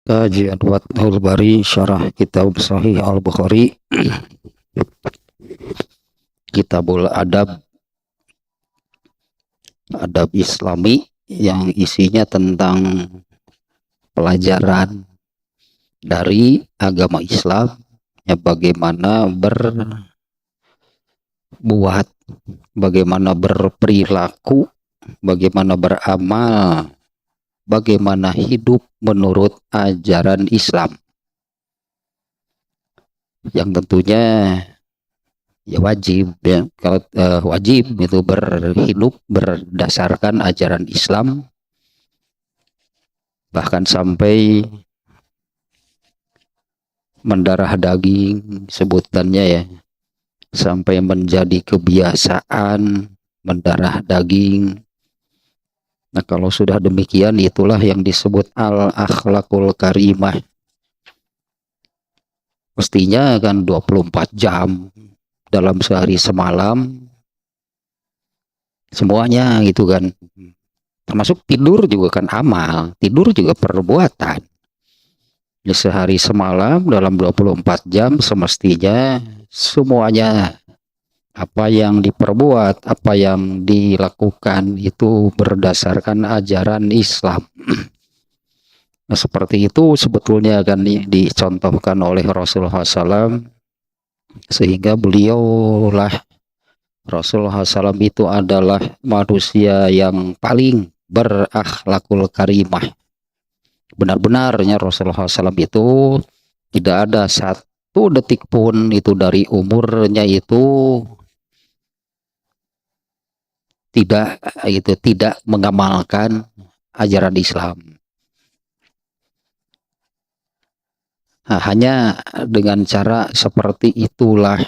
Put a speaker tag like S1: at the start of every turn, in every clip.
S1: Kajian Fathul Bari Syarah Kitab Sahih Al-Bukhari. Kitabul Adab, Adab Islami, yang isinya tentang pelajaran dari agama Islam, ya, bagaimana berbuat, bagaimana berperilaku, bagaimana beramal, bagaimana hidup menurut ajaran Islam, yang tentunya ya wajib, ya, kalau wajib itu berhidup berdasarkan ajaran Islam, bahkan sampai mendarah daging sebutannya, ya, sampai menjadi kebiasaan mendarah daging. Nah, kalau sudah demikian, itulah yang disebut al-akhlakul karimah. Mestinya kan 24 jam dalam sehari semalam semuanya gitu kan, termasuk tidur juga kan amal, tidur juga perbuatan. Di sehari semalam dalam 24 jam semestinya semuanya, apa yang diperbuat, apa yang dilakukan itu berdasarkan ajaran Islam. Nah, seperti itu sebetulnya akan dicontohkan oleh Rasulullah SAW, sehingga Rasulullah SAW itu adalah manusia yang paling berakhlakul karimah. Benar-benarnya Rasulullah SAW itu tidak ada satu detik pun itu dari umurnya itu tidak mengamalkan ajaran Islam. Nah, hanya dengan cara seperti itulah,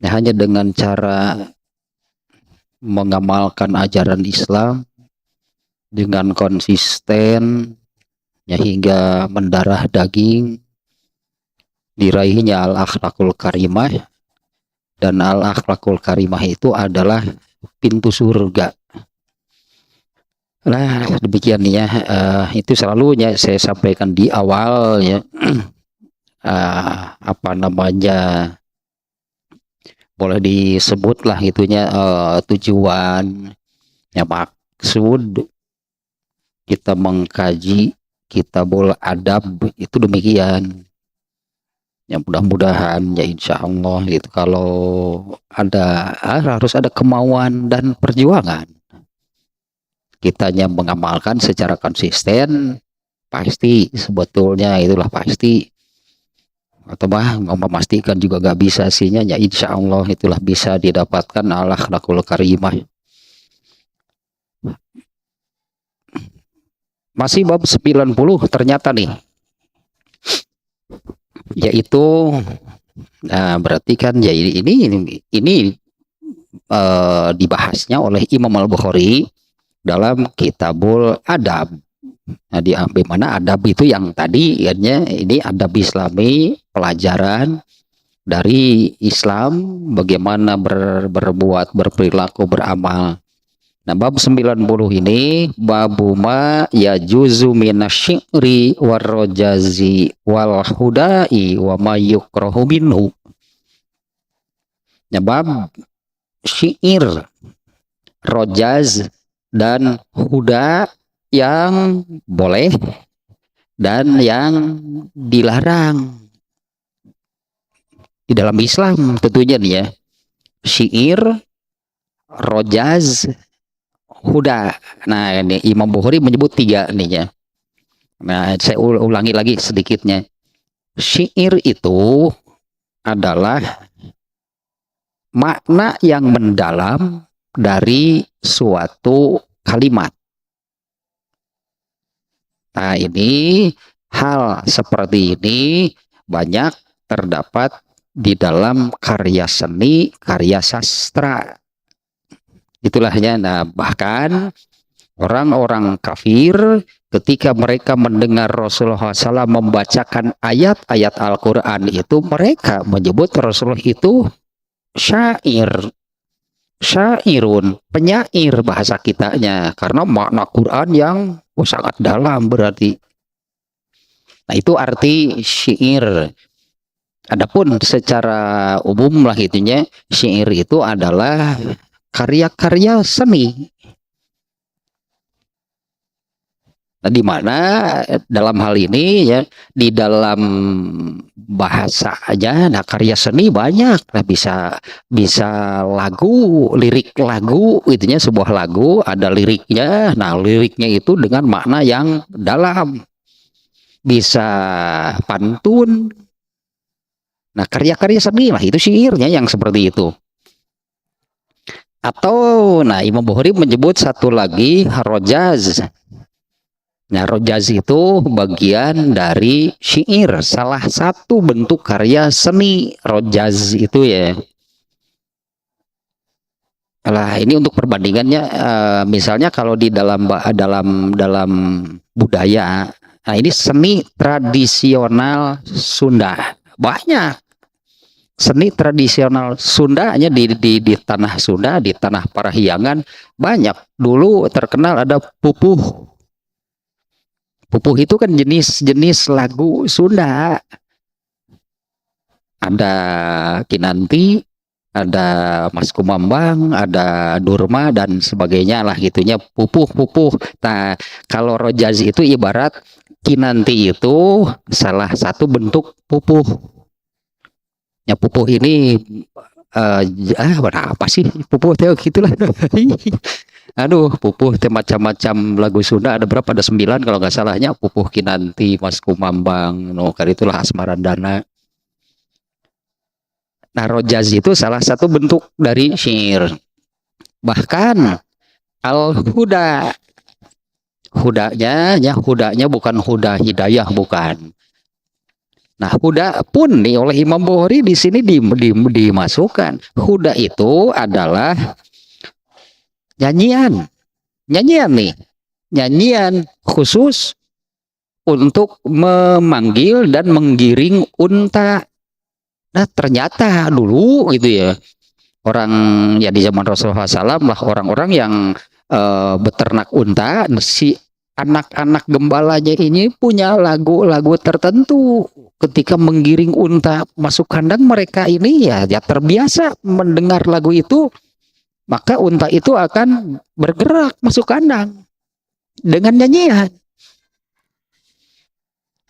S1: hanya dengan cara mengamalkan ajaran Islam dengan konsisten, ya, hingga mendarah daging, diraihnya al-akhlakul karimah. Dan al-akhlakul karimah itu adalah pintu surga. Nah, demikian ya, itu selalunya saya sampaikan di awal, ya. Apa namanya, boleh disebutlah itunya, tujuan, ya, maksud kita mengkaji kitabul adab itu demikian. Ya, mudah-mudahan ya insya Allah gitu, kalau harus ada kemauan dan perjuangan, kitanya mengamalkan secara konsisten, pasti sebetulnya itulah pasti, atau memastikan juga gak bisa sihnya, ya insya Allah itulah bisa didapatkan al-akhlakul karimah. Masih bab 90 ternyata nih, yaitu, nah berarti kan ya ini dibahasnya oleh Imam Al-Bukhari dalam Kitabul Adab. Nah, di mana adab itu yang tadi ini adab Islami, pelajaran dari Islam, bagaimana berbuat, berperilaku, beramal. Nah, bab 90 ini babu ma yajuzu minasyi'ri warrojazi wal hudai wa ma yukrahu minhu. Nah, bab syair, rojaz, dan huda yang boleh dan yang dilarang di dalam Islam tentunya nih, ya. Syair, rojaz, huda. Nah, ini Imam Bukhari menyebut 3 nih, ya. Nah, saya ulangi lagi sedikitnya. Syair itu adalah makna yang mendalam dari suatu kalimat. Nah, ini hal seperti ini banyak terdapat di dalam karya seni, karya sastra. Itulahnya. Nah, bahkan orang-orang kafir ketika mereka mendengar Rasulullah SAW membacakan ayat-ayat Al-Quran itu, mereka menyebut Rasulullah itu syair, syairun, penyair bahasa kitanya, karena makna Quran yang sangat dalam berarti. Nah, itu arti syair. Adapun secara umum lah itunya, syair itu adalah karya-karya seni. Nah, di mana dalam hal ini ya, di dalam bahasa aja, nah karya seni banyak. Nah, bisa lagu, lirik lagu, itunya sebuah lagu ada liriknya. Nah, liriknya itu dengan makna yang dalam. Bisa pantun. Nah, karya-karya seni lah itu syairnya yang seperti itu. Atau, nah Imam Bukhari menyebut satu lagi rojaz. Nah, rojaz itu bagian dari syair, salah satu bentuk karya seni rojaz itu ya. Nah, ini untuk perbandingannya, misalnya kalau di dalam budaya, nah ini seni tradisional Sunda banyak. Seni tradisional Sundanya di tanah Sunda, di tanah Parahyangan banyak. Dulu terkenal ada pupuh. Pupuh itu kan jenis-jenis lagu Sunda. Ada Kinanti, ada Mas Kumambang, ada Durma dan sebagainya lah gitunya. Pupuh-pupuh. Nah, kalau rojaz itu ibarat Kinanti itu salah satu bentuk pupuh. Ya pupuh ini apa sih pupuh teh gitulah. Aduh, pupuh teh macam-macam lagu Sunda ada berapa? Ada 9 kalau nggak salahnya. Pupuh Kinanti, Mas Kumambang, no kali itulah Asmarandana. Nah, rojaz itu salah satu bentuk dari syair. Bahkan al-huda, hudanya bukan huda hidayah, bukan. Nah, huda pun nih oleh Imam Bukhari di sini dimasukkan. Huda itu adalah nyanyian nih, nyanyian khusus untuk memanggil dan menggiring unta. Nah, ternyata dulu gitu ya, orang ya di zaman Rasulullah SAW lah, orang-orang yang beternak unta, si anak-anak gembalanya ini punya lagu-lagu tertentu ketika menggiring unta masuk kandang. Mereka ini ya terbiasa mendengar lagu itu, maka unta itu akan bergerak masuk kandang dengan nyanyian.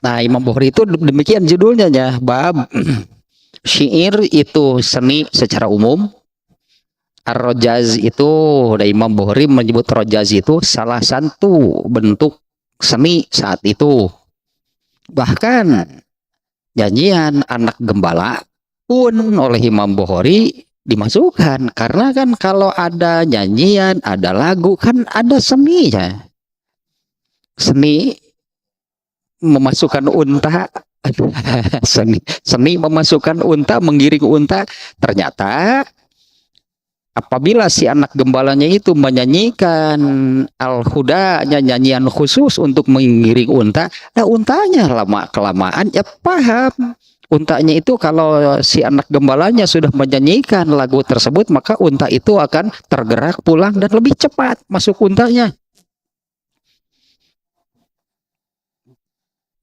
S1: Nah, Imam Bukhari itu demikian judulnya ya, bab syair itu seni secara umum. Ar-rojaz itu, dari Imam Bukhari menyebut rojaz itu salah satu bentuk seni saat itu. Bahkan nyanyian anak gembala pun oleh Imam Bukhari dimasukkan, karena kan kalau ada nyanyian, ada lagu, kan ada seninya. Seni memasukkan unta, seni memasukkan unta, menggiring unta. Ternyata apabila si anak gembalanya itu menyanyikan al-huda, nyanyian khusus untuk mengiring unta, nah untanya lama kelamaan ya paham. Untanya itu kalau si anak gembalanya sudah menyanyikan lagu tersebut, maka unta itu akan tergerak pulang dan lebih cepat masuk untanya.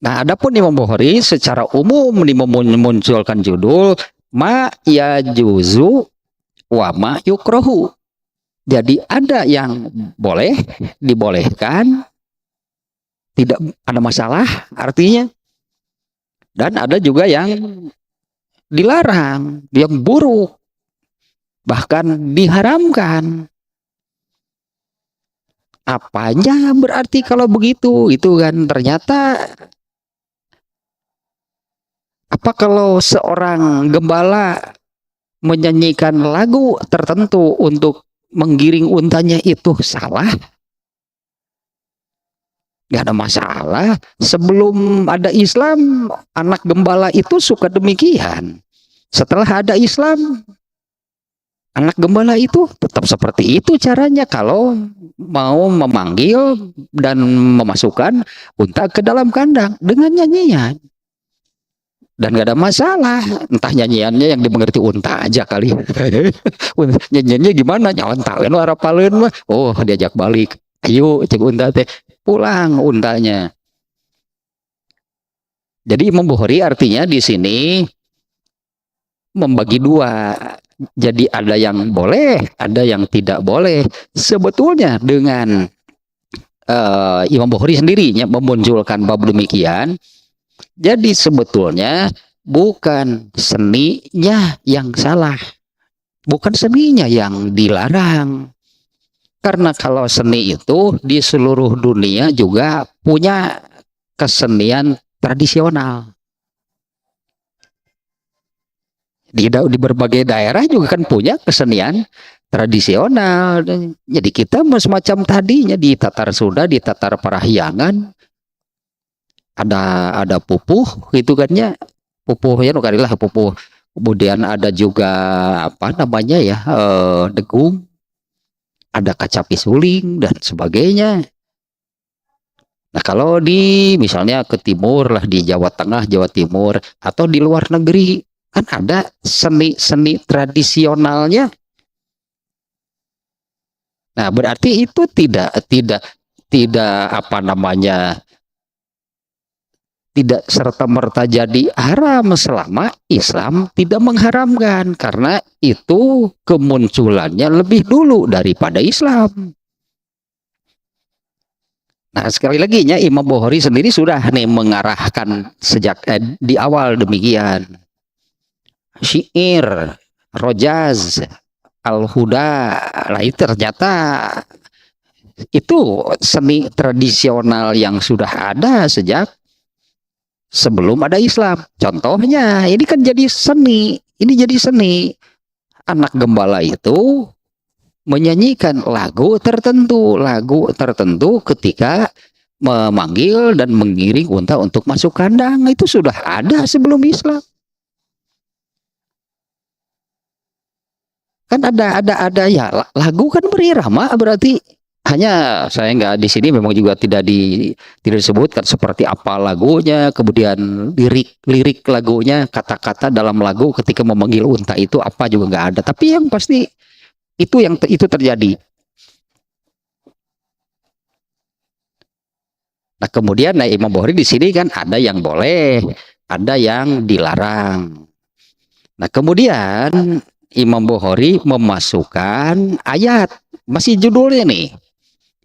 S1: Nah, adapun Imam Bukhari secara umum memunculkan judul ma yajuzu wa ma yukrohu. Jadi ada yang boleh, dibolehkan, tidak ada masalah artinya. Dan ada juga yang dilarang, yang buruk, bahkan diharamkan. Apanya berarti kalau begitu? Itu kan ternyata, apa kalau seorang gembala menyanyikan lagu tertentu untuk menggiring untanya itu salah? Gak ada masalah. Sebelum ada Islam, anak gembala itu suka demikian. Setelah ada Islam, anak gembala itu tetap seperti itu caranya kalau mau memanggil dan memasukkan unta ke dalam kandang dengan nyanyian. Dan gak ada masalah. Entah nyanyiannya yang dimengerti unta aja kali. Nyanyiannya gimana? Nyontakin warapaleun mah. Oh, diajak balik. Ayo cek unta teh. Pulang untanya. Jadi Imam Bukhari artinya di sini membagi dua. Jadi ada yang boleh, ada yang tidak boleh. Sebetulnya dengan Imam Bukhari sendirinya memunculkan bab demikian, jadi sebetulnya bukan seninya yang salah, bukan seninya yang dilarang. Karena kalau seni itu di seluruh dunia juga punya kesenian tradisional. Di berbagai daerah juga kan punya kesenian tradisional. Jadi kita semacam tadinya di Tatar Sunda, di Tatar Parahyangan ada pupuh gitu kan ya. Pupuhnya nukarilah pupuh. Kemudian ada juga apa namanya ya, degung, ada kacapi suling dan sebagainya. Nah, kalau di misalnya ke timur lah, di Jawa Tengah, Jawa Timur, atau di luar negeri, kan ada seni-seni tradisionalnya. Nah, berarti itu tidak apa namanya, tidak serta-merta jadi haram selama Islam tidak mengharamkan, karena itu kemunculannya lebih dulu daripada Islam. Nah, sekali lagi ya, Imam Bukhari sendiri sudah nih mengarahkan sejak di awal demikian. Syair, rojaz, al-huda, lah itu ternyata itu seni tradisional yang sudah ada sejak sebelum ada Islam. Contohnya, ini kan jadi seni, ini jadi seni. Anak gembala itu menyanyikan lagu tertentu ketika memanggil dan mengiring unta untuk masuk kandang. Itu sudah ada sebelum Islam. Kan ada ya, lagu kan berirama, berarti hanya saya nggak di sini memang juga tidak disebutkan seperti apa lagunya, kemudian lirik lagunya, kata-kata dalam lagu ketika memanggil unta itu apa juga nggak ada. Tapi yang pasti itu terjadi. Nah, kemudian Imam Bukhari di sini kan ada yang boleh, ada yang dilarang. Nah, kemudian Imam Bukhari memasukkan ayat, masih judulnya nih.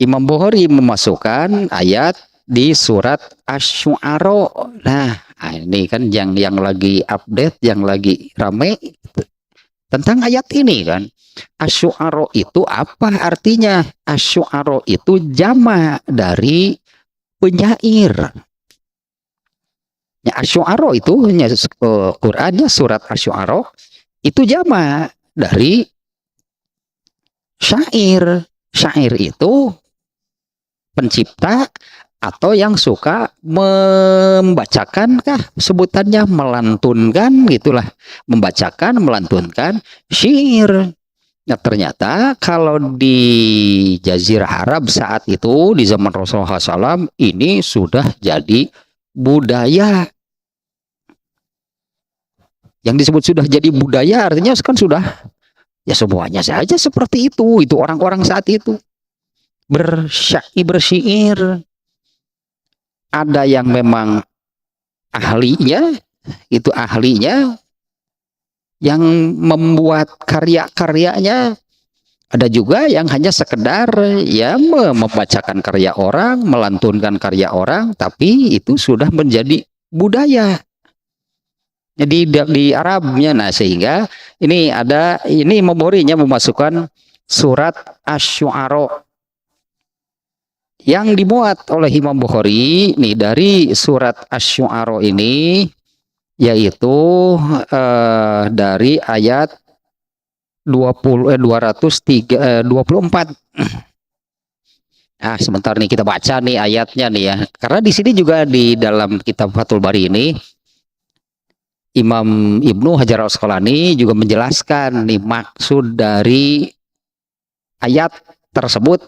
S1: Imam Bukhari memasukkan ayat di surat Asy-Syu'ara. Nah, ini kan yang lagi update, yang lagi rame tentang ayat ini kan. Asy-Syu'ara itu apa artinya? Asy-Syu'ara itu jamak dari penyair. Ya, Asy-Syu'ara itu Qur'annya surat Asy-Syu'ara itu jamak dari syair. Syair itu pencipta atau yang suka membacakan kah sebutannya, melantunkan gitulah, membacakan, melantunkan syair. Nah, ternyata kalau di Jazirah Arab saat itu di zaman Rasulullah SAW ini sudah jadi budaya. Yang disebut sudah jadi budaya artinya kan sudah ya semuanya saja seperti itu orang-orang saat itu bersyair. Ada yang memang ahlinya, itu ahlinya yang membuat karya-karyanya. Ada juga yang hanya sekedar ya membacakan karya orang, melantunkan karya orang, tapi itu sudah menjadi budaya. Jadi di Arabnya, nah sehingga ini memorinya memasukkan surat Asy-Syu'ara yang dimuat oleh Imam Bukhari nih dari surat Asy-Syu'ara ini, yaitu dari ayat 224. Nah, sebentar nih kita baca nih ayatnya nih ya. Karena di sini juga di dalam kitab Fathul Bari ini Imam Ibnu Hajar Al-Asqalani juga menjelaskan nih maksud dari ayat tersebut.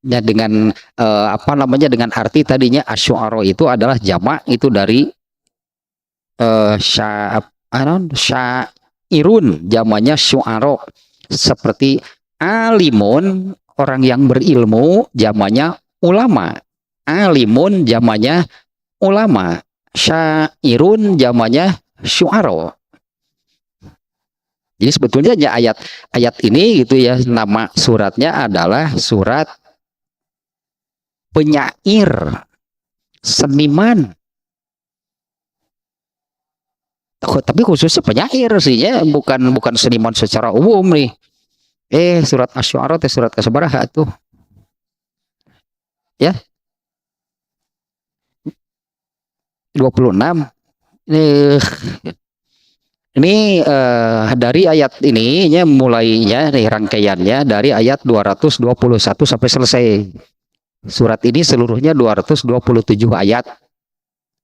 S1: Ya, dengan apa namanya, dengan arti tadinya Asy-Syu'ara itu adalah jamak itu dari syairun, jamaknya syu'ara, seperti alimun, orang yang berilmu, jamaknya ulama. Alimun jamaknya ulama. Syairun jamanya syu'ara. Jadi sebetulnya ayat ini gitu ya, nama suratnya adalah surat penyair, seniman. Tapi khususnya penyair sih ya, bukan seniman secara umum nih. Surat Asy-Syu'ara teh surat kasabaraha tuh? Ya, 26. Ini dari ayat ini ya, mulainya nih rangkaiannya dari ayat 221 sampai selesai. Surat ini seluruhnya 227 ayat.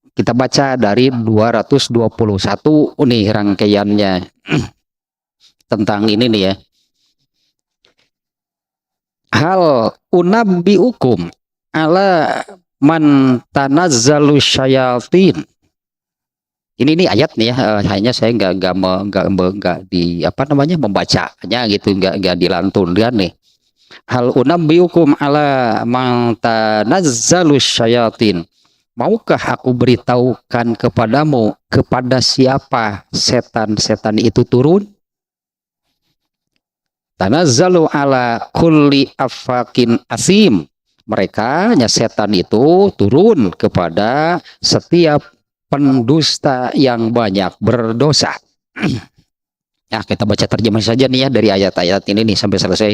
S1: Kita baca dari 221 nih rangkaiannya tentang ini nih ya. Hal unabbiukum ala man tanazzalu syayatin. Ini ayat nih ya, hanya saya nggak di apa namanya membacanya gitu, nggak dilantunkan nih. Hal unabbiukum ala man tanazzalu syayatin. Maukah aku beritahukan kepadamu kepada siapa setan-setan itu turun? Tanazzalu ala kulli afakin asim. Mereka, setan itu turun kepada setiap pendusta yang banyak berdosa. Nah, kita baca terjemah saja nih ya dari ayat-ayat ini nih sampai selesai.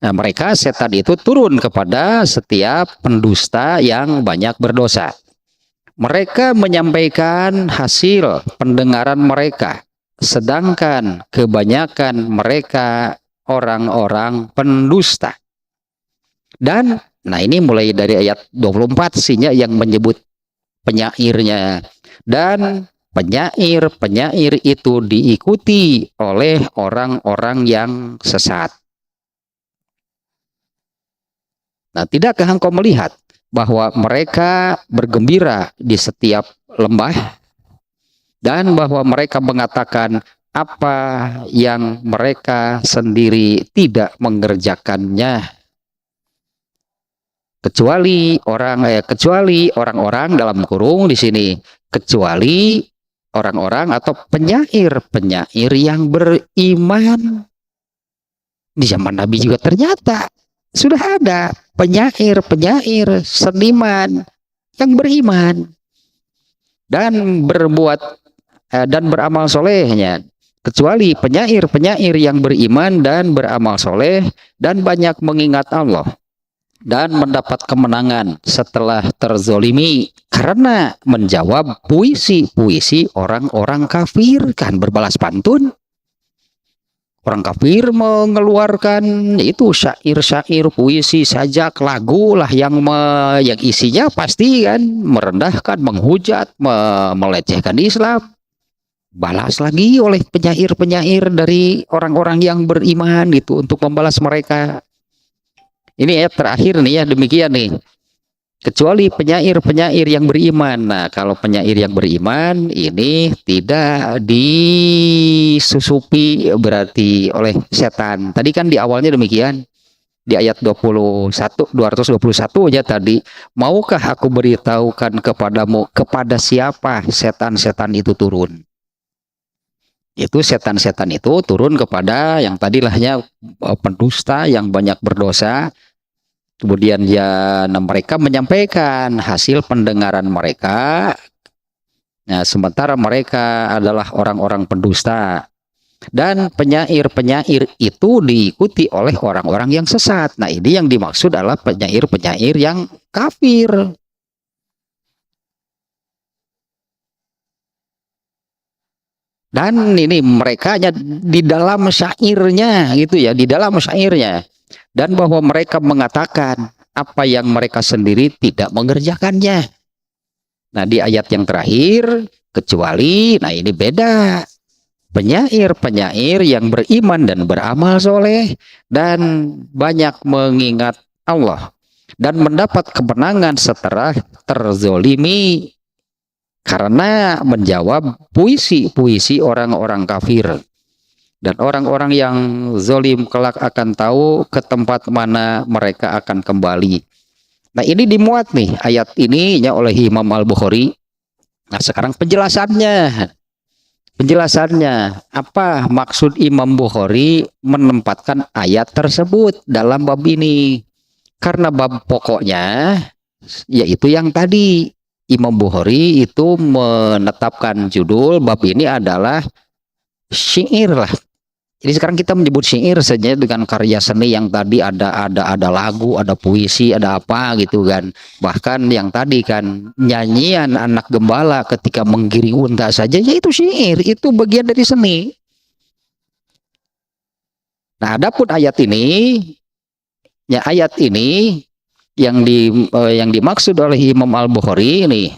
S1: Nah, mereka setan itu turun kepada setiap pendusta yang banyak berdosa. Mereka menyampaikan hasil pendengaran mereka, sedangkan kebanyakan mereka orang-orang pendusta. Dan nah ini mulai dari ayat 24 sihnya yang menyebut penyairnya. Dan penyair itu diikuti oleh orang-orang yang sesat. Nah, tidakkah engkau melihat bahwa mereka bergembira di setiap lembah dan bahwa mereka mengatakan apa yang mereka sendiri tidak mengerjakannya, kecuali orang-orang dalam kurung di sini, kecuali orang-orang atau penyair yang beriman. Di zaman Nabi juga ternyata sudah ada penyair seniman yang beriman dan berbuat dan beramal solehnya, kecuali penyair yang beriman dan beramal soleh dan banyak mengingat Allah dan mendapat kemenangan setelah terzolimi karena menjawab puisi orang-orang kafir. Kan berbalas pantun. Orang kafir mengeluarkan itu syair, puisi, sajak, lagu lah yang isinya pasti kan merendahkan, menghujat, melecehkan Islam. Balas lagi oleh penyair dari orang-orang yang beriman itu untuk membalas mereka. Ini ayat terakhir nih ya, demikian nih. Kecuali penyair yang beriman. Nah, kalau penyair yang beriman ini tidak disusupi berarti oleh setan. Tadi kan di awalnya demikian. Di ayat 221 aja tadi. Maukah aku beritahukan kepadamu kepada siapa setan-setan itu turun? Itu setan-setan itu turun kepada yang tadilahnya pendusta yang banyak berdosa. Kemudian mereka menyampaikan hasil pendengaran mereka. Nah, sementara mereka adalah orang-orang pendusta. Dan penyair itu diikuti oleh orang-orang yang sesat. Nah, ini yang dimaksud adalah penyair yang kafir. Dan ini mereka di dalam syairnya gitu ya, di dalam syairnya. Dan bahwa mereka mengatakan apa yang mereka sendiri tidak mengerjakannya. Nah, di ayat yang terakhir, kecuali, nah ini beda. Penyair yang beriman dan beramal soleh dan banyak mengingat Allah dan mendapat kemenangan setelah terzolimi karena menjawab puisi orang-orang kafir. Dan orang-orang yang zolim kelak akan tahu ke tempat mana mereka akan kembali. Nah ini dimuat nih ayat ininya oleh Imam Al-Bukhari. Nah sekarang penjelasannya. Penjelasannya, apa maksud Imam Bukhari menempatkan ayat tersebut dalam bab ini? Karena bab pokoknya yaitu yang tadi Imam Bukhari itu menetapkan judul bab ini adalah syair lah. Jadi sekarang kita menyebut syair saja dengan karya seni yang tadi ada lagu, ada puisi, ada apa gitu kan. Bahkan yang tadi kan nyanyian anak gembala ketika menggiring unta saja yaitu syair, itu bagian dari seni. Nah, adapun ayat ini, ya ayat ini yang dimaksud oleh Imam Al-Bukhari ini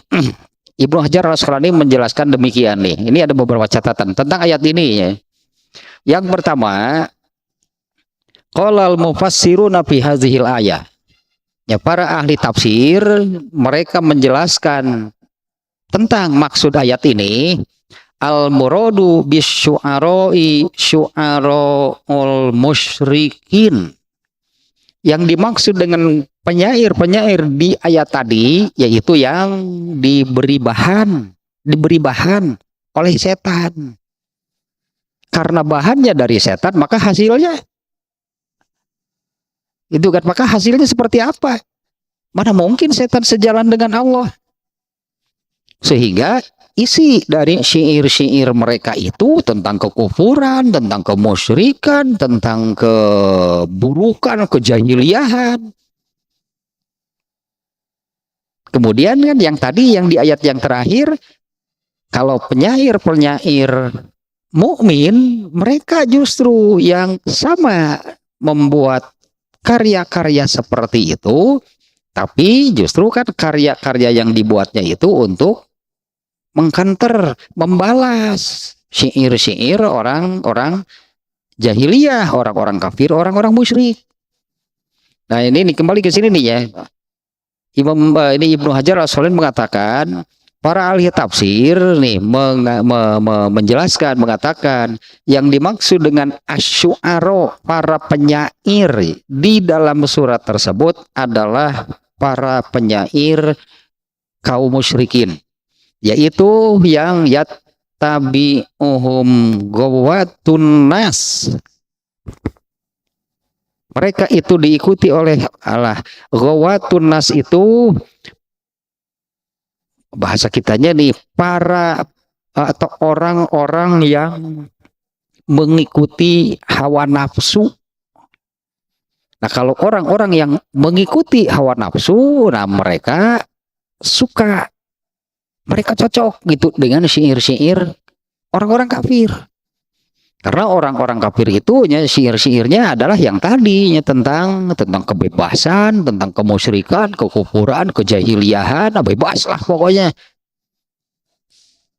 S1: Ibnu Hajar Al-Asqalani menjelaskan demikian nih. Ini ada beberapa catatan tentang ayat ini ya. Yang pertama, qalal mufassiruna fi hadhil ayah. Ya, para ahli tafsir mereka menjelaskan tentang maksud ayat ini, al muradu bisyu'ara'i syu'ara'ul musyrikin. Yang dimaksud dengan penyair-penyair di ayat tadi yaitu yang diberi bahan oleh setan. Karena bahannya dari setan, maka hasilnya itu kan, maka hasilnya seperti apa? Mana mungkin setan sejalan dengan Allah? Sehingga isi dari syair-syair mereka itu tentang kekufuran, tentang kemusyrikan, tentang keburukan, kejahiliahan. Kemudian kan yang tadi yang di ayat yang terakhir, kalau penyair-penyair mukmin mereka justru yang sama membuat karya-karya seperti itu, tapi justru kan karya-karya yang dibuatnya itu untuk mengkanter, membalas syair-syair orang-orang jahiliyah, orang-orang kafir, orang-orang musyrik. Nah ini kembali ke sini nih ya. Ini Ibnu Hajar Al-Asqalani mengatakan, para ahli tafsir nih menjelaskan, mengatakan yang dimaksud dengan asyu'ara, para penyair di dalam surat tersebut adalah para penyair kaum musyrikin, yaitu yang yattabi'uhum ghawatun nas. Mereka itu diikuti oleh Allah. Ghawatun nas itu bahasa kitanya nih, para atau orang-orang yang mengikuti hawa nafsu. Nah kalau orang-orang yang mengikuti hawa nafsu, nah mereka suka, mereka cocok gitu dengan syair-syair orang-orang kafir. Karena orang-orang kafir itu syair-syairnya adalah yang tadinya tentang kebebasan, tentang kemusyrikan, kekufuran, kejahiliahan, bebas lah pokoknya.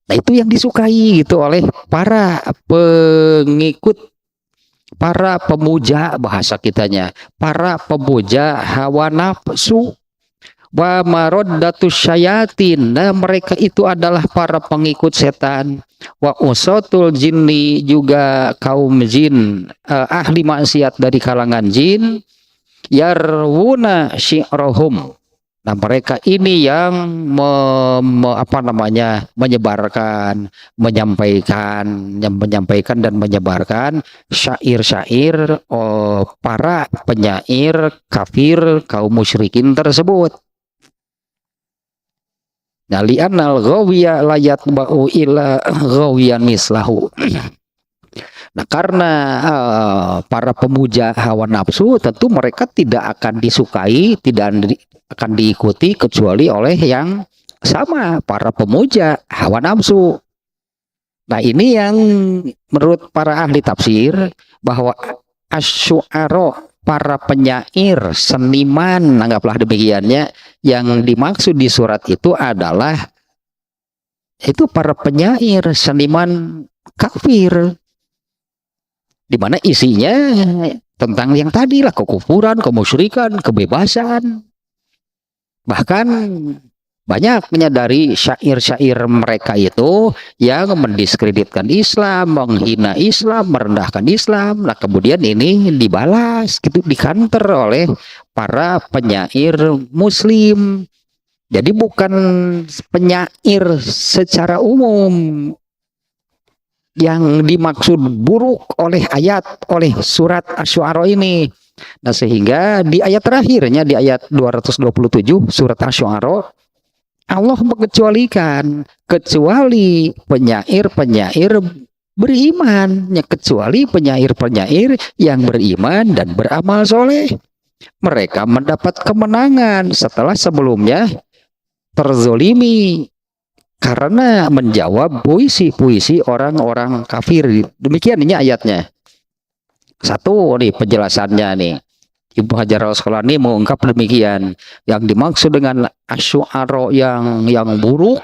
S1: Nah itu yang disukai gitu oleh para pengikut, para pemuja bahasa kitanya, para pemuja hawa nafsu. Wa maraddatus syayatin, nah mereka itu adalah para pengikut setan. Wa usatul jinni, juga kaum jin, ahli maksiat dari kalangan jin. Yarwuna syi'rahum, nah mereka ini yang menyampaikan dan menyebarkan syair-syair para penyair kafir kaum musyrikin tersebut. Nah, li'annal ghawiya layat ba'u ila ghawiyan mislahu. Nah, karena para pemuja hawa nafsu tentu mereka tidak akan disukai, tidak akan diikuti kecuali oleh yang sama, para pemuja hawa nafsu. Nah, ini yang menurut para ahli tafsir bahwa asyu'ara, para penyair, seniman, anggaplah demikiannya, yang dimaksud di surat itu adalah itu para penyair, seniman kafir, di mana isinya tentang yang tadi lah, kekufuran, kemusyrikan, kebebasan. Bahkan banyak menyadari syair-syair mereka itu yang mendiskreditkan Islam, menghina Islam, merendahkan Islam. Nah, kemudian ini dibalas gitu, dikanter oleh para penyair Muslim. Jadi bukan penyair secara umum yang dimaksud buruk oleh ayat, oleh surat Asy-Syu'ara ini. Nah, sehingga di ayat terakhirnya, di ayat 227 surat Asy-Syu'ara, Allah mengecualikan kecuali penyair-penyair beriman, ya, kecuali penyair-penyair yang beriman dan beramal soleh. Mereka mendapat kemenangan setelah sebelumnya terzolimi karena menjawab puisi-puisi orang-orang kafir. Demikian ini ayatnya. Satu nih penjelasannya nih. Ibnu Hajar al-Asqalani mengungkap demikian. Yang dimaksud dengan Asy-Syu'ara yang buruk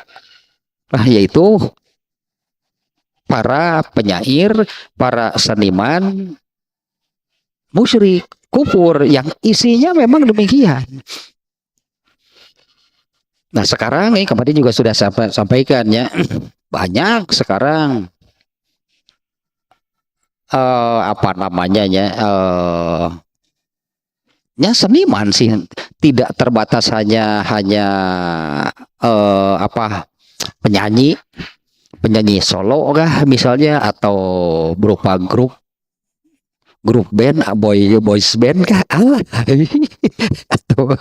S1: lah, yaitu para penyair, para seniman musyrik, kufur, yang isinya memang demikian. Nah, sekarang ini kemarin juga sudah sampaikan ya, banyak sekarang apa namanya ya, ya seniman sih, tidak terbatas hanya apa penyanyi solo kah misalnya, atau berupa grup band, boys band kah, atau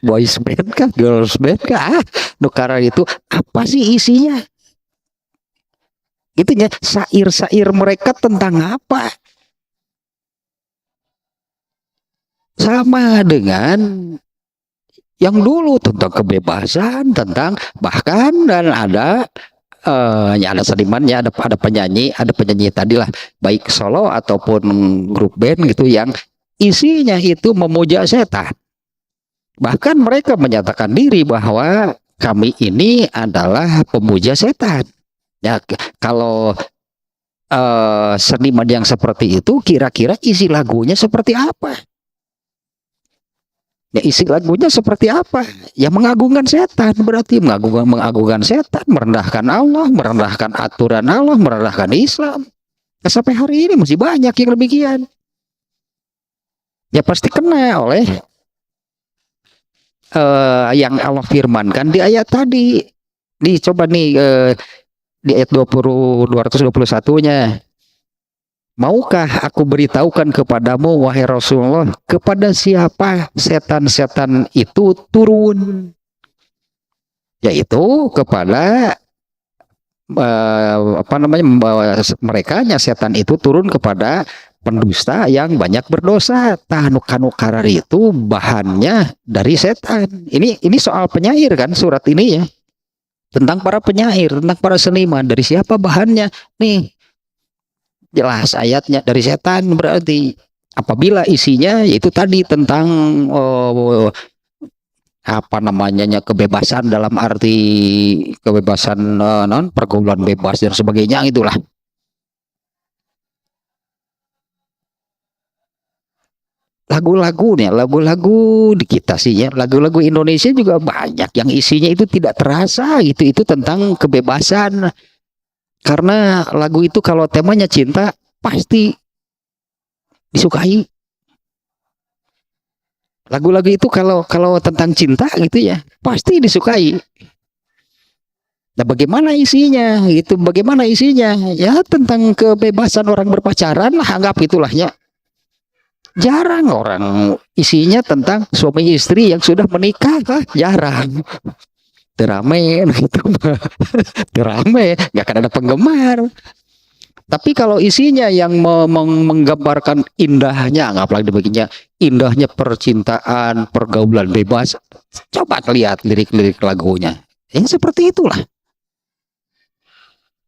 S1: boys band kah, girls band kah, karena itu apa sih isinya? Itunya syair-syair mereka tentang apa? Sama dengan yang dulu tentang kebebasan, tentang bahkan dan ada ya ada senimannya, ada penyanyi tadilah, baik solo ataupun grup band gitu, yang isinya itu memuja setan. Bahkan mereka menyatakan diri bahwa kami ini adalah pemuja setan. Ya, kalau seniman yang seperti itu kira-kira isi lagunya seperti apa? Ya, isi lagunya seperti apa? Ya mengagungkan setan, berarti mengagungkan setan, merendahkan Allah, merendahkan aturan Allah, merendahkan Islam. Nah, sampai hari ini masih banyak yang demikian. Ya pasti kena oleh yang Allah firmankan di ayat tadi. Dicoba nih di ayat 221-nya. Maukah aku beritahukan kepadamu, wahai Rasulullah, kepada siapa setan-setan itu turun? Yaitu kepada apa namanya, mereka setan itu turun kepada pendusta yang banyak berdosa. Kanu karar itu bahannya dari setan. Ini soal penyair kan surat ini ya. Tentang para penyair, tentang para seniman, dari siapa bahannya? Nih jelas ayatnya dari setan, berarti apabila isinya yaitu tadi tentang apa namanya, kebebasan dalam arti kebebasan non pergaulan bebas dan sebagainya, itulah. Lagu-lagu di kita sih ya, lagu-lagu Indonesia juga banyak yang isinya itu tidak terasa gitu, itu tentang kebebasan. Karena lagu itu kalau temanya cinta pasti disukai. Lagu-lagu itu kalau tentang cinta gitu ya pasti disukai. Nah, bagaimana isinya? Gitu, bagaimana isinya? Ya tentang kebebasan orang berpacaran lah, anggap itulah ya. Jarang orang isinya tentang suami istri yang sudah menikah, jarang. Terame gitu, terame, nggak akan ada penggemar. Tapi kalau isinya yang menggambarkan indahnya, apalagi demikiannya, indahnya percintaan, pergaulan bebas, coba lihat lirik-lirik lagunya, seperti itulah.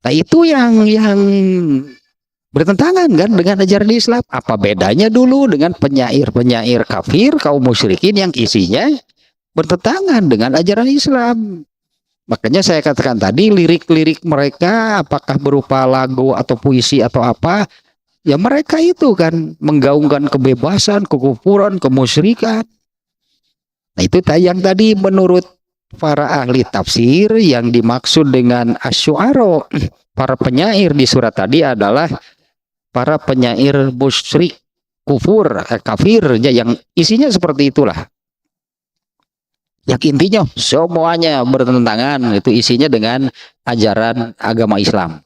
S1: Nah, itu yang bertentangan kan dengan ajaran Islam. Apa bedanya dulu dengan penyair-penyair kafir, kaum musyrikin, yang isinya bertentangan dengan ajaran Islam. Makanya saya katakan tadi, lirik-lirik mereka apakah berupa lagu atau puisi atau apa, ya mereka itu kan menggaungkan kebebasan, kekufuran, kemusyrikan. Nah, itu yang tadi menurut para ahli tafsir yang dimaksud dengan asyu'ara, para penyair di surat tadi adalah para penyair musyrik, kufur, kafir, yang isinya seperti itulah. Yang intinya semuanya bertentangan, itu isinya dengan ajaran agama Islam.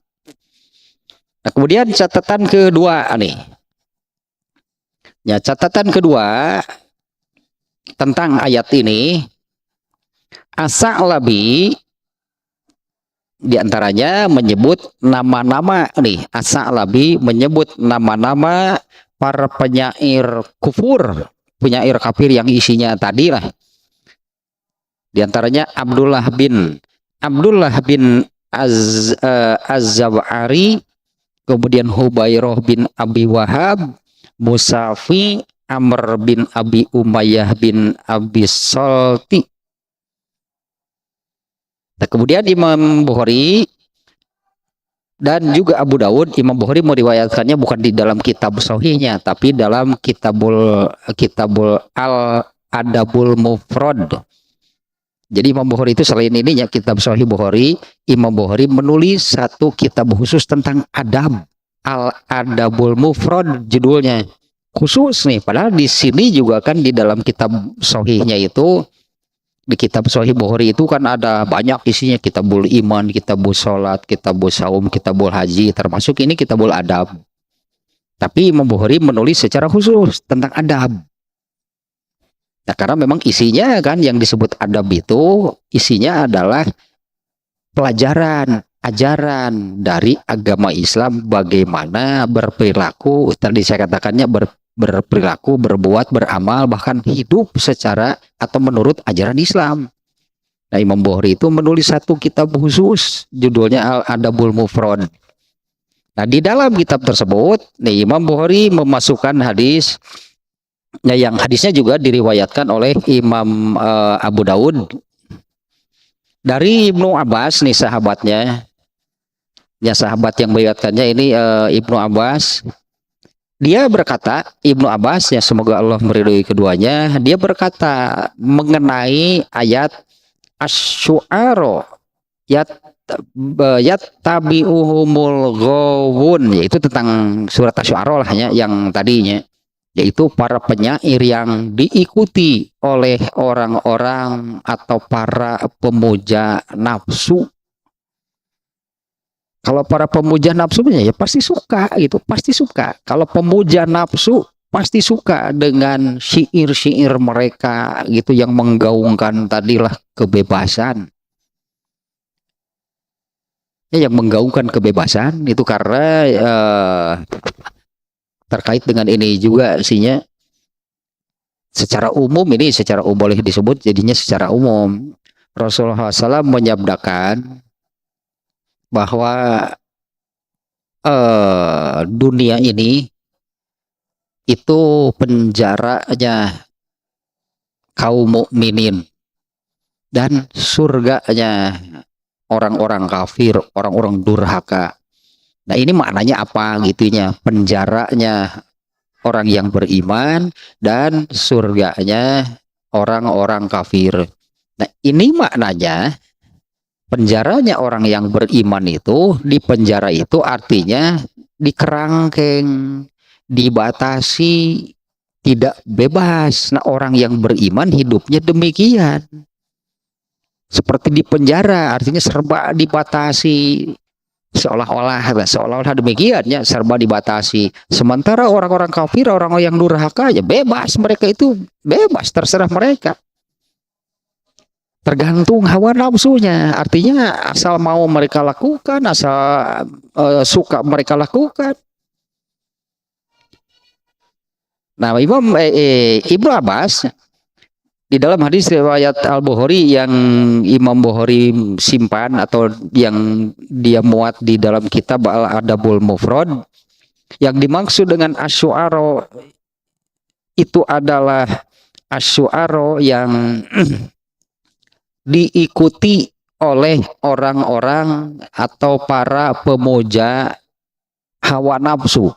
S1: Nah, kemudian catatan kedua nih. Ya, catatan kedua tentang ayat ini, As-Sa'labi diantaranya menyebut nama-nama nih. As-Sa'labi menyebut nama-nama para penyair kufur, penyair kafir yang isinya tadi lah. Di antaranya Abdullah bin Az-Zab'ari, kemudian Hubairah bin Abi Wahab, Musafi, Amr bin Abi Umayyah bin Abi Salti. Nah, kemudian Imam Bukhari dan juga Abu Dawud, Imam Bukhari meriwayatkannya bukan di dalam kitab sahihnya, tapi dalam kitabul Al-Adabul Mufrad. Jadi Imam Bukhari itu selain ininya kitab Sahih Bukhari, Imam Bukhari menulis satu kitab khusus tentang adab, Al-Adabul Mufrad judulnya. Khusus nih, padahal di sini juga kan di dalam kitab Sahihnya itu, di kitab Sahih Bukhari itu kan ada banyak isinya, kitabul iman, kitabul sholat, kitabul saum, kitabul haji, termasuk ini kitabul adab. Tapi Imam Bukhari menulis secara khusus tentang adab. Nah, karena memang isinya kan yang disebut adab itu isinya adalah pelajaran, ajaran dari agama Islam bagaimana berperilaku, tadi saya katakannya berperilaku, berbuat, beramal, bahkan hidup secara atau menurut ajaran Islam. Nah, Imam Bukhari itu menulis satu kitab khusus judulnya Al-Adabul Mufrad. Nah, di dalam kitab tersebut nih Imam Bukhari memasukkan hadis. Nah, yang hadisnya juga diriwayatkan oleh Imam Abu Dawud dari Ibnu Abbas nih sahabatnya. Ya, sahabat yang meriwayatkannya ini Ibnu Abbas. Dia berkata, Ibnu Abbas, ya semoga Allah meridhoi keduanya, dia berkata mengenai ayat Asy-Syu'ara yattabi'uhumul ghawun, yaitu tentang surat Asy-Syu'ara lah ya, yang tadinya, yaitu para penyair yang diikuti oleh orang-orang atau para pemuja nafsu. Kalau para pemuja nafsunya ya pasti suka gitu, pasti suka. Kalau pemuja nafsu pasti suka dengan syair-syair mereka gitu yang menggaungkan tadilah kebebasan. Ya, yang menggaungkan kebebasan itu karena terkait dengan ini juga isinya secara umum, ini secara umum boleh disebut jadinya secara umum. Rasulullah SAW menyabdakan bahwa dunia ini itu penjaranya kaum mukminin dan surganya orang-orang kafir, orang-orang durhaka. Nah, ini maknanya apa gitunya? Penjaranya orang yang beriman dan surganya orang-orang kafir. Nah, ini maknanya penjaranya orang yang beriman itu, di penjara itu artinya dikerangkeng, dibatasi, tidak bebas. Nah, orang yang beriman hidupnya demikian. Seperti di penjara, artinya serba dibatasi. Seolah-olah demikian ya, serba dibatasi. Sementara orang-orang kafir, orang yang durhaka ya bebas, mereka itu bebas, terserah mereka. Tergantung hawa nafsunya, artinya asal mau mereka lakukan, asal suka mereka lakukan. Nah, Ibnu Abbas di dalam hadis riwayat Al-Bukhari yang Imam Bukhari simpan atau yang dia muat di dalam kitab Al-Adabul Mufrad, yang dimaksud dengan Asy-Syu'ara itu adalah Asy-Syu'ara yang diikuti oleh orang-orang atau para pemuja hawa nafsu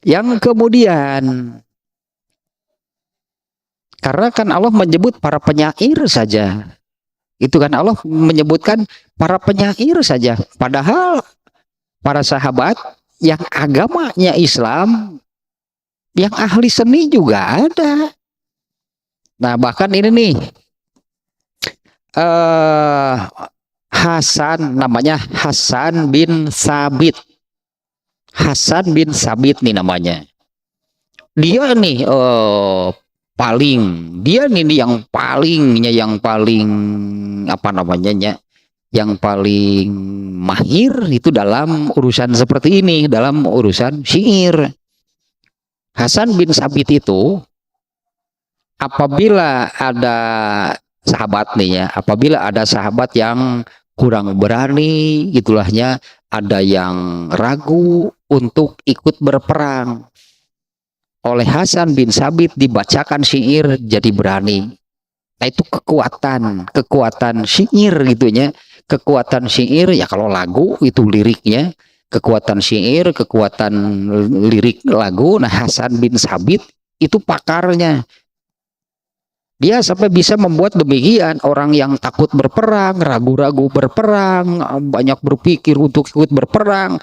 S1: yang kemudian, karena kan Allah menyebut para penyair saja, Itu kan Allah menyebutkan para penyair saja. Padahal para sahabat yang agamanya Islam, yang ahli seni juga ada. Nah, bahkan ini nih Hasan, namanya Hasan bin Sabit. Hasan bin Sabit nih namanya. Dia nih paling, dia nih yang paling apa namanya, yang paling mahir itu dalam urusan seperti ini, dalam urusan syair. Hasan bin Sabit itu apabila ada sahabat nih ya, apabila ada sahabat yang kurang berani gitulahnya, ada yang ragu untuk ikut berperang, oleh Hasan bin Sabit dibacakan syair jadi berani. Nah, itu kekuatan syair gitunya, kekuatan syair ya. Kalau lagu itu liriknya, kekuatan syair, kekuatan lirik lagu. Nah, Hasan bin Sabit itu pakarnya. Dia sampai bisa membuat demikian, orang yang takut berperang, ragu-ragu berperang, banyak berpikir untuk ikut berperang,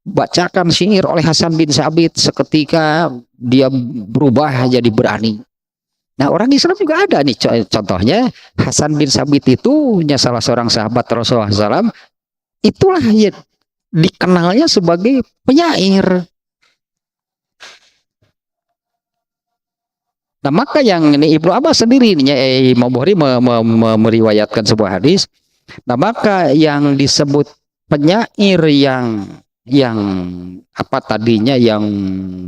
S1: bacakan syair oleh Hasan bin Sabit, seketika dia berubah jadi berani. Nah, orang Islam juga ada nih contohnya. Hasan bin Sabit itu salah seorang sahabat Rasulullah SAW, itulah ya, dikenalnya sebagai penyair. Nah, maka yang ini Ibnu Abbas sendiri Imam Bukhari meriwayatkan sebuah hadis. Nah, maka yang disebut penyair yang apa tadinya yang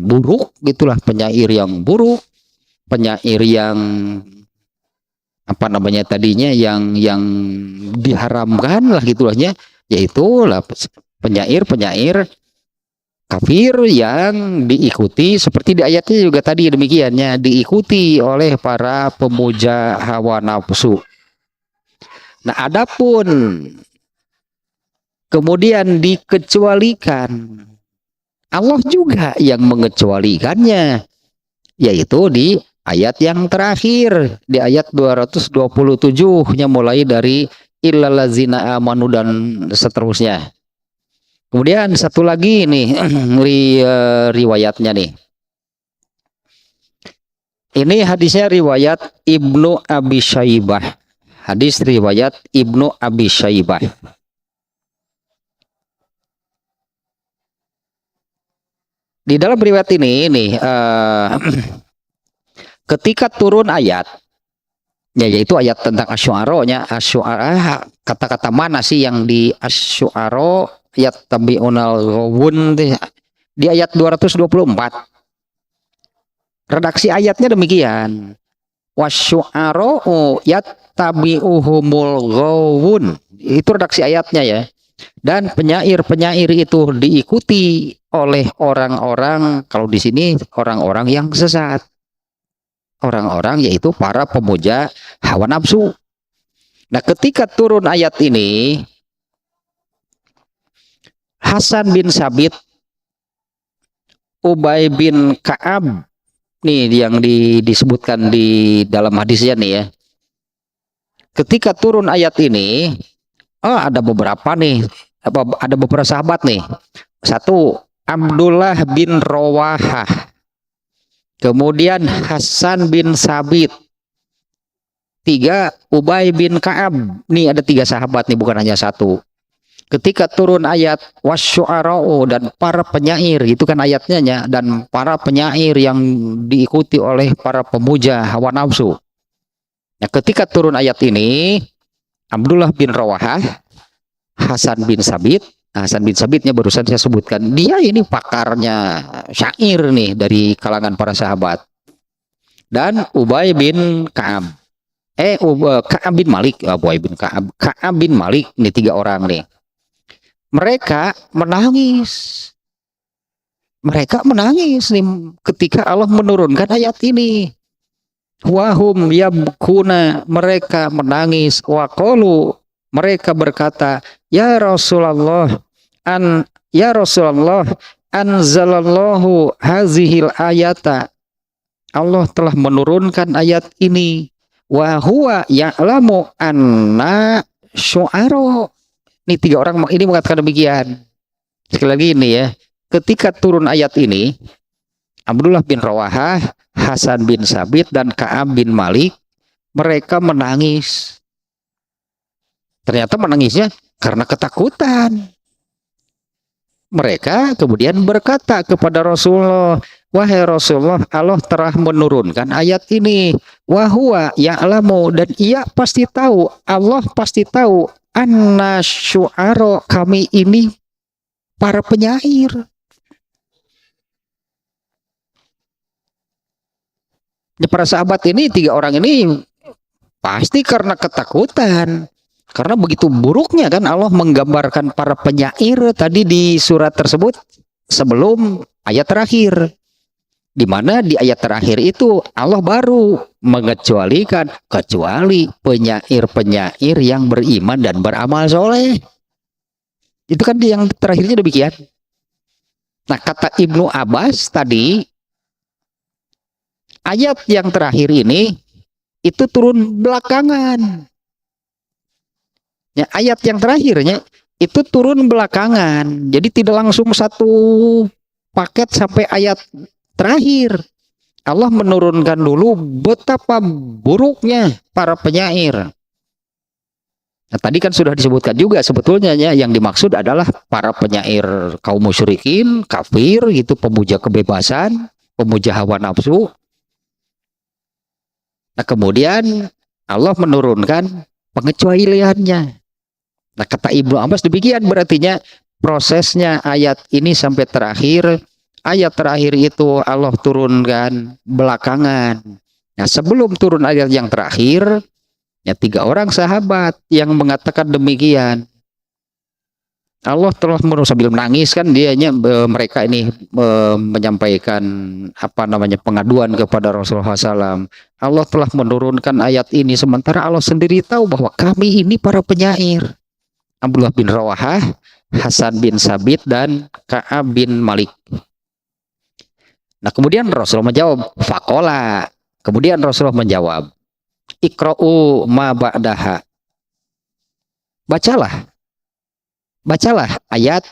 S1: buruk, gitulah penyair yang buruk, penyair yang apa namanya tadinya yang diharamkan lah gitulahnya, yaitu lah penyair kafir yang diikuti seperti di ayatnya juga tadi demikiannya, diikuti oleh para pemuja hawa nafsu. Nah, adapun kemudian dikecualikan, Allah juga yang mengecualikannya, yaitu di ayat yang terakhir, di ayat 227-nya, mulai dari illallazina amanu dan seterusnya. Kemudian satu lagi nih riwayatnya nih. Ini hadisnya riwayat Ibnu Abi Syaibah. Hadis riwayat Ibnu Abi Syaibah. Di dalam riwayat ini nih ketika turun ayat ya, yaitu ayat tentang Asy-Syu'ara-nya, kata-kata mana sih yang di Asy-Syu'ara yattabi'unal ghawun di ayat 224. Redaksi ayatnya demikian. Wasyu'ara'u yattabi'uhumul ghawun. Itu redaksi ayatnya ya. Dan penyair-penyair itu diikuti oleh orang-orang, kalau di sini orang-orang yang sesat. Orang-orang yaitu para pemuja hawa nafsu. Nah, ketika turun ayat ini, Hasan bin Sabit, Ubay bin Ka'ab, nih yang disebutkan di dalam hadisnya nih ya. Ketika turun ayat ini, ada beberapa nih, ada beberapa sahabat nih. Satu, Abdullah bin Rawahah. Kemudian Hasan bin Sabit. 3, Ubay bin Ka'ab. Nih ada 3 sahabat nih, bukan hanya satu. Ketika turun ayat wasyu'ara'u dan para penyair, itu kan ayatnya, dan para penyair yang diikuti oleh para pemuja hawa nafsu. Nah, ketika turun ayat ini, Abdullah bin Rawahah, Hasan bin Sabit, Hasan bin Sabitnya barusan saya sebutkan, dia ini pakarnya syair nih dari kalangan para sahabat. Dan Ubay bin Ka'ab, Ka'ab bin Malik, Ubay bin Ka'ab, Ka'ab bin Malik, ini 3 orang nih. Mereka menangis nih ketika Allah menurunkan ayat ini. Wahum yabkuna, mereka menangis. Waqalu, mereka berkata, ya Rasulullah anzalallahu hazihil ayata, Allah telah menurunkan ayat ini. wa huwa ya'lamu anna syu'ara. Ini tiga orang ini mengatakan demikian. Sekali lagi ini ya, ketika turun ayat ini, Abdullah bin Rawahah, Hasan bin Sabit, dan Ka'ab bin Malik, mereka menangis. Ternyata menangisnya karena ketakutan. Mereka kemudian berkata kepada Rasulullah, wahai Rasulullah, Allah telah menurunkan ayat ini. Wahwa ya'lamu, dan ia pasti tahu, Allah pasti tahu, anna syu'ara, kami ini para penyair. Para sahabat ini, tiga orang ini pasti karena ketakutan. Karena begitu buruknya kan Allah menggambarkan para penyair tadi di surat tersebut sebelum ayat terakhir. Di mana di ayat terakhir itu Allah baru mengecualikan kecuali penyair-penyair yang beriman dan beramal soleh. Itu kan yang terakhirnya demikian. Nah, kata Ibnu Abbas tadi, ayat yang terakhir ini itu turun belakangan. Ya, ayat yang terakhirnya itu turun belakangan. Jadi tidak langsung satu paket sampai ayat terakhir. Allah menurunkan dulu betapa buruknya para penyair. Nah, tadi kan sudah disebutkan juga sebetulnya ya, yang dimaksud adalah para penyair kaum musyrikin, kafir, itu pemuja kebebasan, pemuja hawa nafsu. Nah, kemudian Allah menurunkan pengecualiannya. Nah, kata Ibnu Abbas demikian, berartinya prosesnya ayat ini sampai terakhir. Ayat terakhir itu Allah turunkan belakangan. Nah, sebelum turun ayat yang terakhir, ya tiga orang sahabat yang mengatakan demikian. Allah telah sambil menangis kan dianya, mereka ini menyampaikan pengaduan kepada Rasulullah SAW. Allah telah menurunkan ayat ini sementara Allah sendiri tahu bahwa kami ini para penyair. Abdullah bin Rawahah, Hasan bin Sabit, dan Ka'ab bin Malik. Nah, kemudian Rasulullah menjawab, faqala. Kemudian Rasulullah menjawab, iqra'u ma ba'daha. Bacalah ayat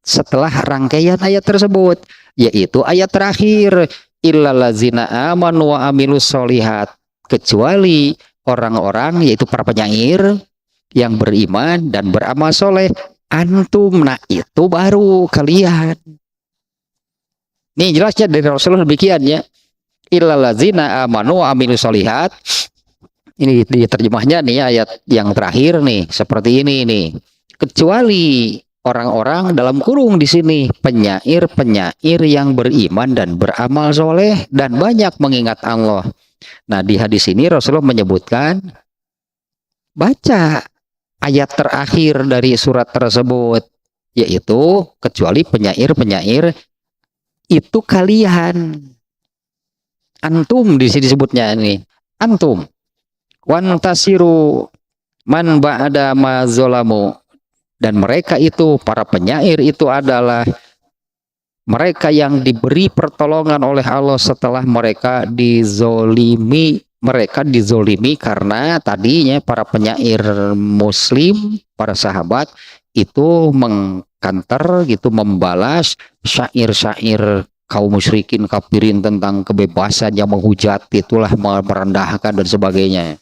S1: setelah rangkaian ayat tersebut, yaitu ayat terakhir, illallazina amanu wa amilus solihat, kecuali orang-orang yaitu para penyair yang beriman dan beramal soleh, antum, nah itu baru kalian. Ini jelasnya dari Rasulullah demikian ya, illallazina amanu wa amilus solihat. Ini di terjemahnya nih ayat yang terakhir nih seperti ini nih, kecuali orang-orang dalam kurung di sini penyair yang beriman dan beramal soleh dan banyak mengingat Allah. Nah, di hadis ini Rasulullah menyebutkan baca ayat terakhir dari surat tersebut, yaitu kecuali penyair itu kalian. Antum di sini disebutnya ini antum. Wantasiru man ba'da ma zolamu, dan mereka itu para penyair itu adalah mereka yang diberi pertolongan oleh Allah setelah mereka dizolimi. Mereka dizolimi karena tadinya para penyair muslim, para sahabat itu mengkanter gitu, membalas syair-syair kaum musyrikin kafirin tentang kebebasan yang menghujat, itulah merendahkan dan sebagainya.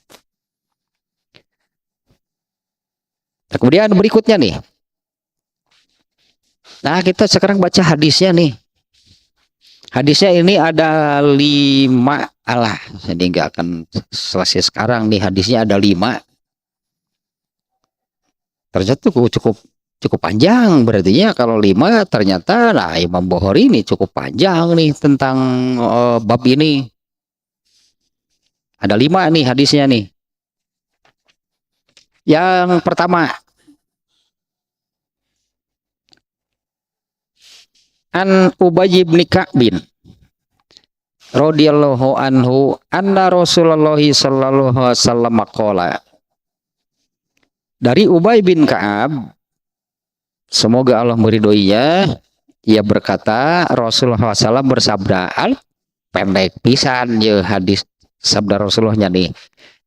S1: Nah, kemudian berikutnya nih. Nah, kita sekarang baca hadisnya nih. Hadisnya ini ada 5, jadi nggak akan selesai sekarang nih. Hadisnya ada 5. Ternyata cukup panjang, berarti ya kalau 5 ternyata nah Imam Bukhari ini cukup panjang nih tentang bab ini. Ada 5 nih hadisnya nih. Yang pertama, an Ubay bin Ka'bin radhiyallahu anhu anna Rasulullah sallallahu alaihi wasallam qala. Dari Ubay bin Ka'ab, semoga Allah meridhoinya, ia berkata Rasulullah SAW bersabda, pendek pisan ya hadis sabda Rasulullahnya nih,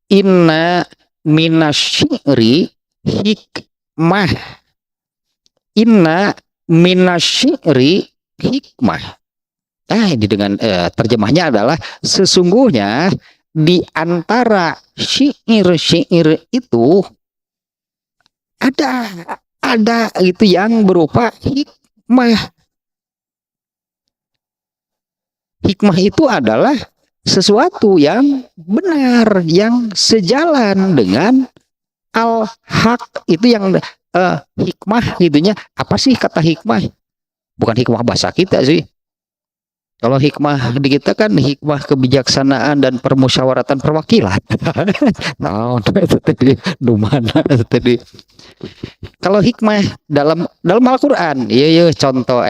S1: inna minasyi'ri hikmah, inna minasyi'ri hikmah. Ini dengan terjemahnya adalah sesungguhnya di antara syair-syair itu ada itu yang berupa hikmah. Hikmah itu adalah sesuatu yang benar, yang sejalan dengan al-haq. Itu yang hikmah gitunya. Apa sih kata hikmah? Bukan hikmah bahasa kita sih. Kalau hikmah di kita kan hikmah kebijaksanaan dan permusyawaratan perwakilan. Nah, itu tadi dumana tadi. Kalau hikmah dalam Al-Qur'an, iya contoh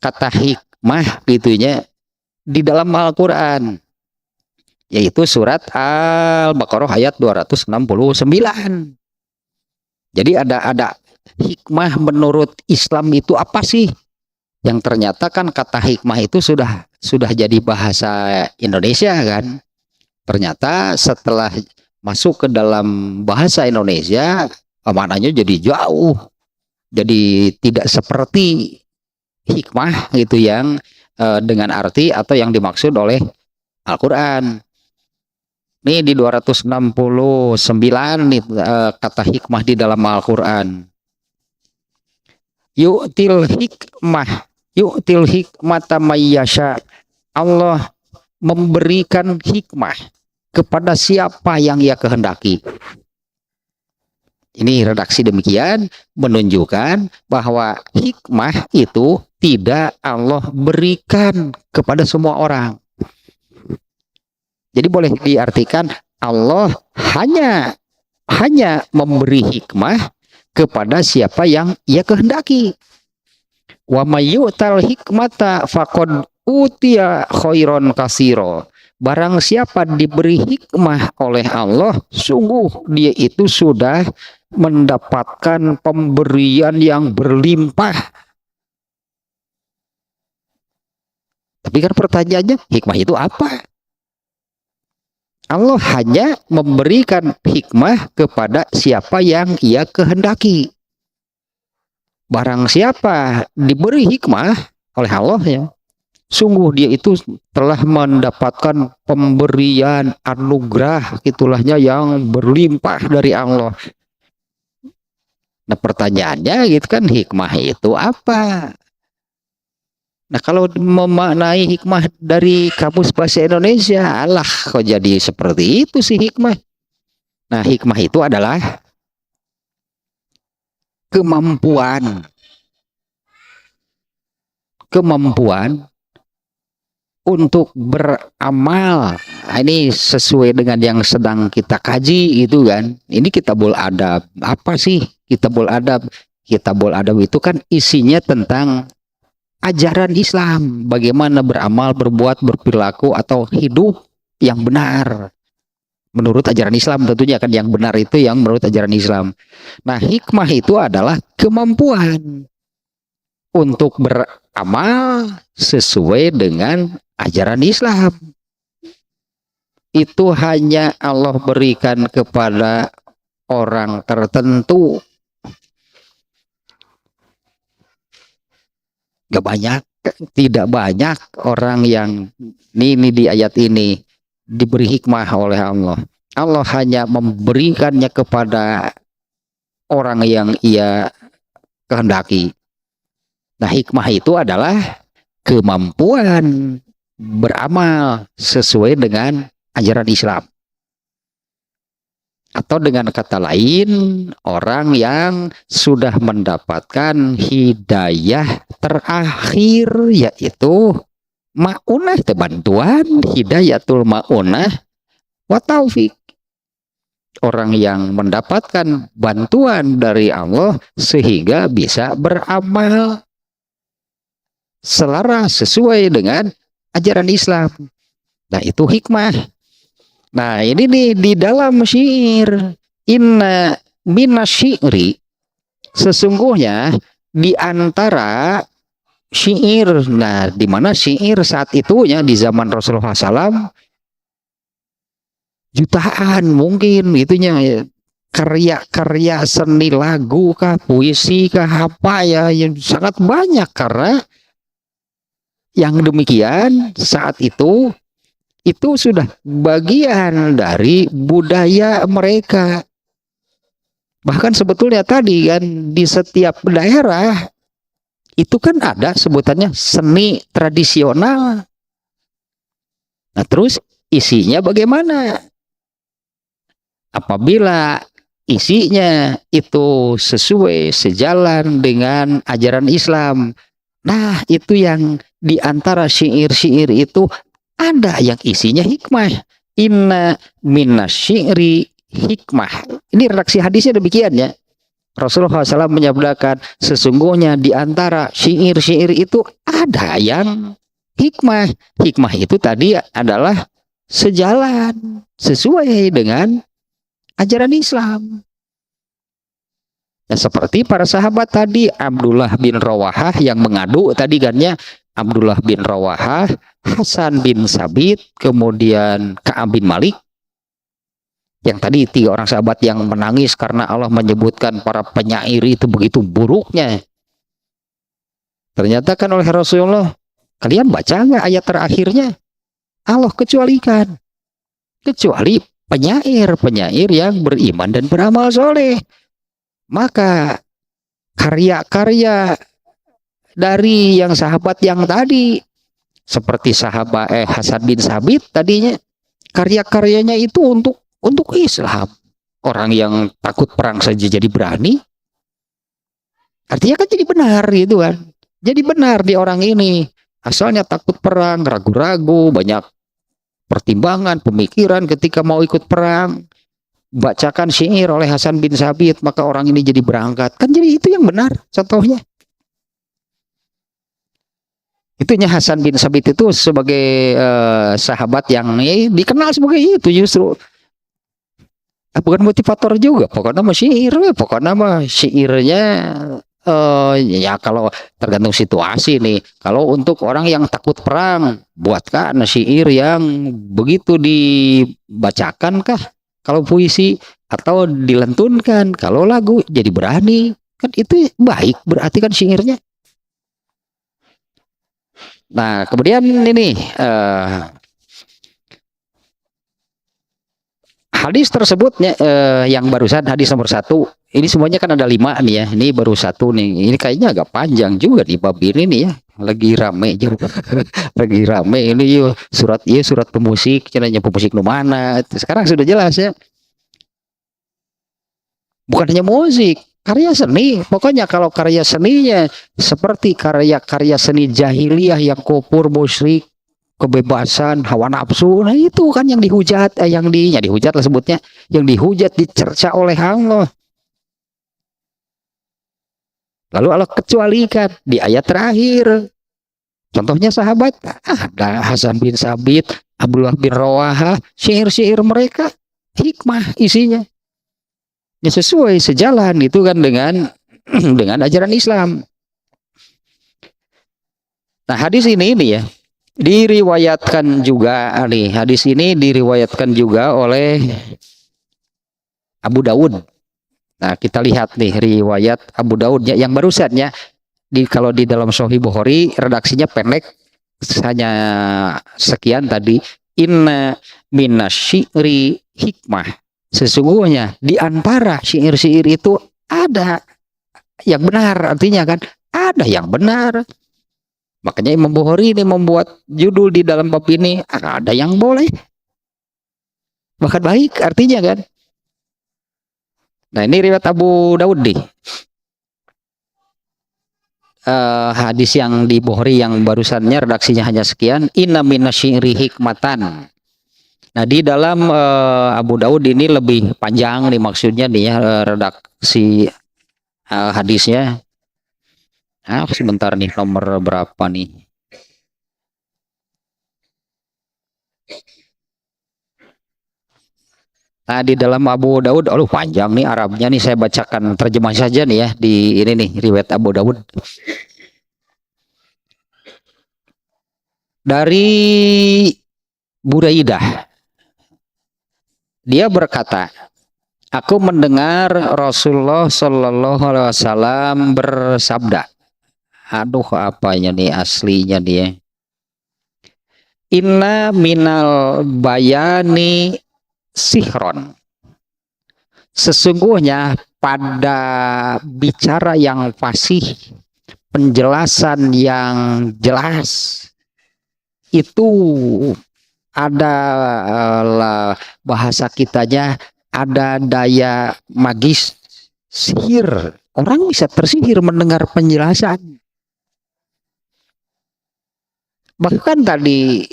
S1: kata hikmah gitunya di dalam Al-Qur'an, yaitu surat Al-Baqarah ayat 269. Jadi ada hikmah menurut Islam itu apa sih? Yang ternyata kan kata hikmah itu sudah jadi bahasa Indonesia kan. Ternyata setelah masuk ke dalam bahasa Indonesia, maknanya jadi jauh. Jadi tidak seperti hikmah gitu yang dengan arti atau yang dimaksud oleh Al-Qur'an. Nih di 269 nih kata hikmah di dalam Al-Qur'an. Yu'til hikmata mayyasha. Allah memberikan hikmah kepada siapa yang Ia kehendaki. Ini redaksi demikian menunjukkan bahwa hikmah itu tidak Allah berikan kepada semua orang. Jadi boleh diartikan Allah hanya memberi hikmah kepada siapa yang Ia kehendaki. Wa mayyutal hikmata faqad utiya khairon katsira. Barang siapa diberi hikmah oleh Allah, sungguh dia itu sudah mendapatkan pemberian yang berlimpah. Tapi kan pertanyaannya, hikmah itu apa? Allah hanya memberikan hikmah kepada siapa yang Ia kehendaki. Barang siapa diberi hikmah oleh Allah, ya, sungguh dia itu telah mendapatkan pemberian anugerah gitulahnya yang berlimpah dari Allah. Nah pertanyaannya gitu kan, hikmah itu apa? Nah kalau memaknai hikmah dari kamus bahasa Indonesia, alah kok jadi seperti itu sih hikmah. Nah hikmah itu adalah kemampuan untuk beramal. Nah, ini sesuai dengan yang sedang kita kaji gitu kan. Ini kitabul adab. Apa sih kitabul adab? Kitabul adab itu kan isinya tentang ajaran Islam, bagaimana beramal, berbuat, berperilaku atau hidup yang benar menurut ajaran Islam. Tentunya kan yang benar itu yang menurut ajaran Islam. Nah hikmah itu adalah kemampuan untuk beramal sesuai dengan ajaran Islam. Itu hanya Allah berikan kepada orang tertentu. Tidak banyak orang yang ini di ayat ini diberi hikmah oleh Allah. Allah hanya memberikannya kepada orang yang Ia kehendaki. Nah hikmah itu adalah kemampuan beramal sesuai dengan ajaran Islam. Atau dengan kata lain, orang yang sudah mendapatkan hidayah terakhir, yaitu ma'unah, bantuan, hidayatul ma'unah wa taufik. Orang yang mendapatkan bantuan dari Allah sehingga bisa beramal selaras sesuai dengan ajaran Islam. Nah itu hikmah. Nah ini nih di dalam syair, inna minasyi'ri, sesungguhnya di antara syair, nah di mana syair saat itunya di zaman Rasulullah SAW jutaan mungkin itunya ya. Karya-karya seni lagu kah, puisi kah, apa ya yang sangat banyak karena yang demikian saat itu sudah bagian dari budaya mereka. Bahkan sebetulnya tadi kan di setiap daerah itu kan ada sebutannya seni tradisional. Nah, terus isinya bagaimana? Apabila isinya itu sesuai sejalan dengan ajaran Islam. Nah, itu yang di antara syair-syair itu ada yang isinya hikmah. Inna minas syi'ri hikmah. Ini redaksi hadisnya demikian ya. Rasulullah SAW menyabdakan sesungguhnya di antara syair-syair itu ada yang hikmah. Hikmah itu tadi adalah sejalan sesuai dengan ajaran Islam. Ya, seperti para sahabat tadi, Abdullah bin Rawahah yang mengadu tadi kan ya, Abdullah bin Rawahah, Hasan bin Sabit, kemudian Ka'ab bin Malik. Yang tadi 3 orang sahabat yang menangis karena Allah menyebutkan para penyair itu begitu buruknya. Ternyata kan oleh Rasulullah, kalian baca nggak ayat terakhirnya? Allah kecualikan. Kecuali penyair yang beriman dan beramal soleh. Maka karya-karya dari yang sahabat yang tadi seperti sahabat Hasan bin Sabit tadinya karya-karyanya itu untuk Islam. Orang yang takut perang saja jadi berani. Artinya kan jadi benar gitu kan. Jadi benar di orang ini. Asalnya takut perang, ragu-ragu, banyak pertimbangan, pemikiran ketika mau ikut perang. Bacakan syair oleh Hasan bin Sabit, maka orang ini jadi berangkat. Kan jadi itu yang benar contohnya. Itunya Hasan bin Sabit itu sebagai sahabat yang dikenal sebagai itu justru. Bukan motivator juga, pokoknya mah syair, pokoknya mah syairnya ya kalau tergantung situasi nih. Kalau untuk orang yang takut perang, buatkan syair yang begitu dibacakan kah? Kalau puisi atau dilentunkan, kalau lagu jadi berani, kan itu baik berarti kan syairnya. Nah, kemudian ini hadis tersebutnya yang barusan hadis nomor 1 ini semuanya kan ada 5 nih ya, ini baru 1 nih, ini kayaknya agak panjang juga di bab ini nih ya, lagi rame juga. Lagi rame ini yuk surat pemusik, caranya pemusik nu mana sekarang sudah jelas ya, bukan hanya musik, karya seni. Pokoknya kalau karya seninya seperti karya-karya seni jahiliyah yang kufur, musyrik, kebebasan, hawa nafsu, nah itu kan yang dihujat, yang dihujat lah sebutnya, yang dihujat, dicerca oleh Allah. Lalu Allah kecualikan di ayat terakhir. Contohnya sahabat, ada Hasan bin Sabit, Abdullah bin Rawahah, syair-syair mereka hikmah isinya. Ya sesuai sejalan itu kan dengan dengan ajaran Islam. Nah, hadis ini ya diriwayatkan juga nih, hadis ini diriwayatkan juga oleh Abu Daud. Nah, kita lihat nih riwayat Abu Daud ya, yang barusan ya. Kalau di dalam Sahih Bukhari redaksinya pendek, hanya sekian tadi. Inna minasyi'ri hikmah. Sesungguhnya di antara syair-syair itu ada yang benar, artinya kan ada yang benar. Makanya Imam Bukhari ini membuat judul di dalam bab ini, ada yang boleh, bahkan baik artinya kan. Nah, ini riwayat Abu Daud nih. Hadis yang di Bukhari yang barusannya redaksinya hanya sekian. Inna minasyi'ri hikmatan. Nah, di dalam Abu Daud ini lebih panjang nih maksudnya nih ya, redaksi hadisnya. Sebentar nih, nomor berapa nih? Nah, di dalam Abu Daud, panjang nih Arabnya nih, saya bacakan terjemah saja nih ya, di ini nih riwayat Abu Daud. Dari Buraidah Dia berkata, aku mendengar Rasulullah Shallallahu Alaihi Wasallam bersabda. Aduh, apanya nih aslinya dia? Inna minal bayani sihron. Sesungguhnya pada bicara yang fasih, penjelasan yang jelas, itu ada bahasa kitanya, ada daya magis sihir. Orang bisa tersihir mendengar penjelasan. Bahkan tadi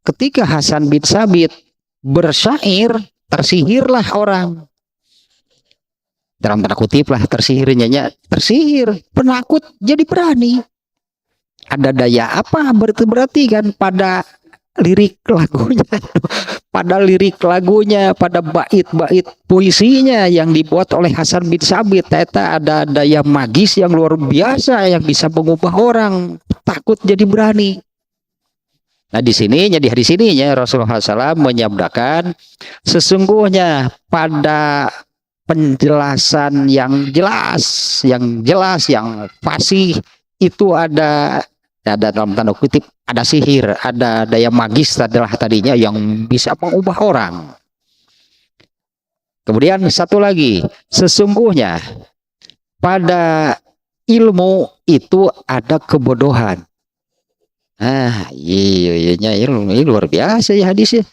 S1: ketika Hasan bin Sabit bersyair, tersihirlah orang. Dalam tanda kutip lah tersihirnya, tersihir, penakut jadi berani. Ada daya apa? Berarti kan pada lirik lagunya, pada lirik lagunya, pada bait-bait puisinya yang dibuat oleh Hasan bin Sabit, ternyata ada daya magis yang luar biasa yang bisa mengubah orang takut jadi berani. Nah di hadis ininya Rasulullah SAW menyabdakan, sesungguhnya pada penjelasan yang jelas, yang fasih itu ada dalam tanda kutip ada sihir, ada daya magis adalah tadinya yang bisa mengubah orang. Kemudian satu lagi, sesungguhnya pada ilmu itu ada kebodohan. Iya, ilmu ini luar biasa ya hadisnya.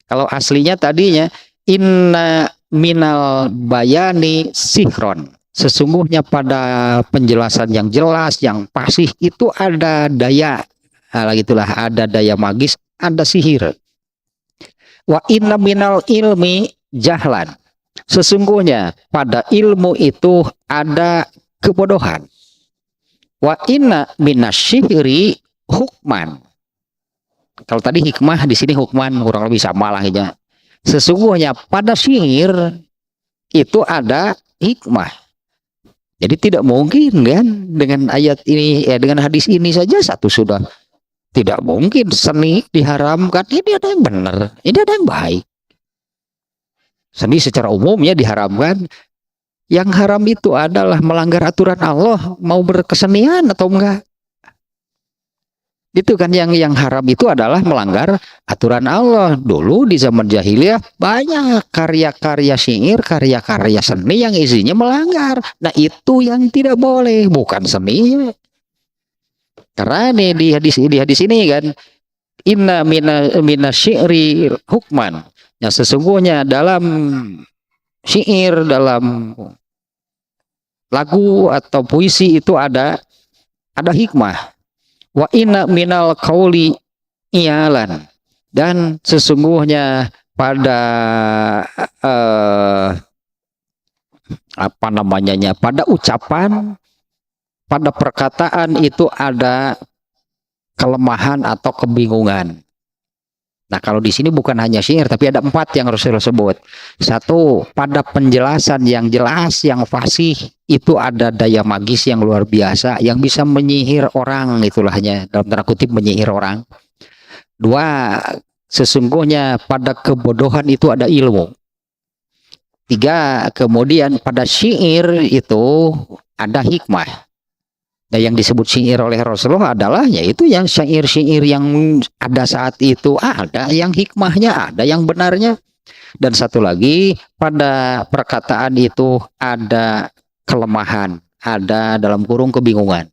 S1: Kalau aslinya tadinya inna minal bayani sihron. Sesungguhnya pada penjelasan yang jelas, yang fasih itu ada daya, gitulah, ada daya magis, ada sihir. Wa inna minal ilmi jahlan. Sesungguhnya pada ilmu itu ada kebodohan. Wa inna minasyihri hukman. Kalau tadi hikmah, di sini hukman, kurang lebih sama lah ya. Sesungguhnya pada sihir itu ada hikmah. Jadi tidak mungkin kan dengan ayat ini, dengan hadis ini saja satu sudah tidak mungkin seni diharamkan. Ini ada yang benar, ini ada yang baik. Seni secara umumnya diharamkan. Yang haram itu adalah melanggar aturan Allah, mau berkesenian atau enggak. Itu kan yang haram itu adalah melanggar aturan Allah. Dulu di zaman jahiliyah banyak karya-karya syair, karya-karya seni yang isinya melanggar. Nah itu yang tidak boleh, bukan seni. Karena nih di hadis ini kan, inna mina syi'ri hukman. Ya sesungguhnya dalam syair, dalam lagu atau puisi itu ada hikmah. Wa inna minal qauli iyalan, dan sesungguhnya pada pada ucapan, pada perkataan itu ada kelemahan atau kebingungan. Nah kalau di sini bukan hanya syair, tapi ada 4 yang Rasulullah sebut. 1, pada penjelasan yang jelas, yang fasih, itu ada daya magis yang luar biasa, yang bisa menyihir orang, itulahnya dalam tanda kutip menyihir orang. 2, sesungguhnya pada kebodohan itu ada ilmu. 3, kemudian pada syair itu ada hikmah. Nah, yang disebut syair oleh Rasulullah adalah yaitu yang syair-syair yang ada saat itu, ada yang hikmahnya, ada yang benarnya. Dan satu lagi, pada perkataan itu ada kelemahan, ada dalam kurung kebingungan.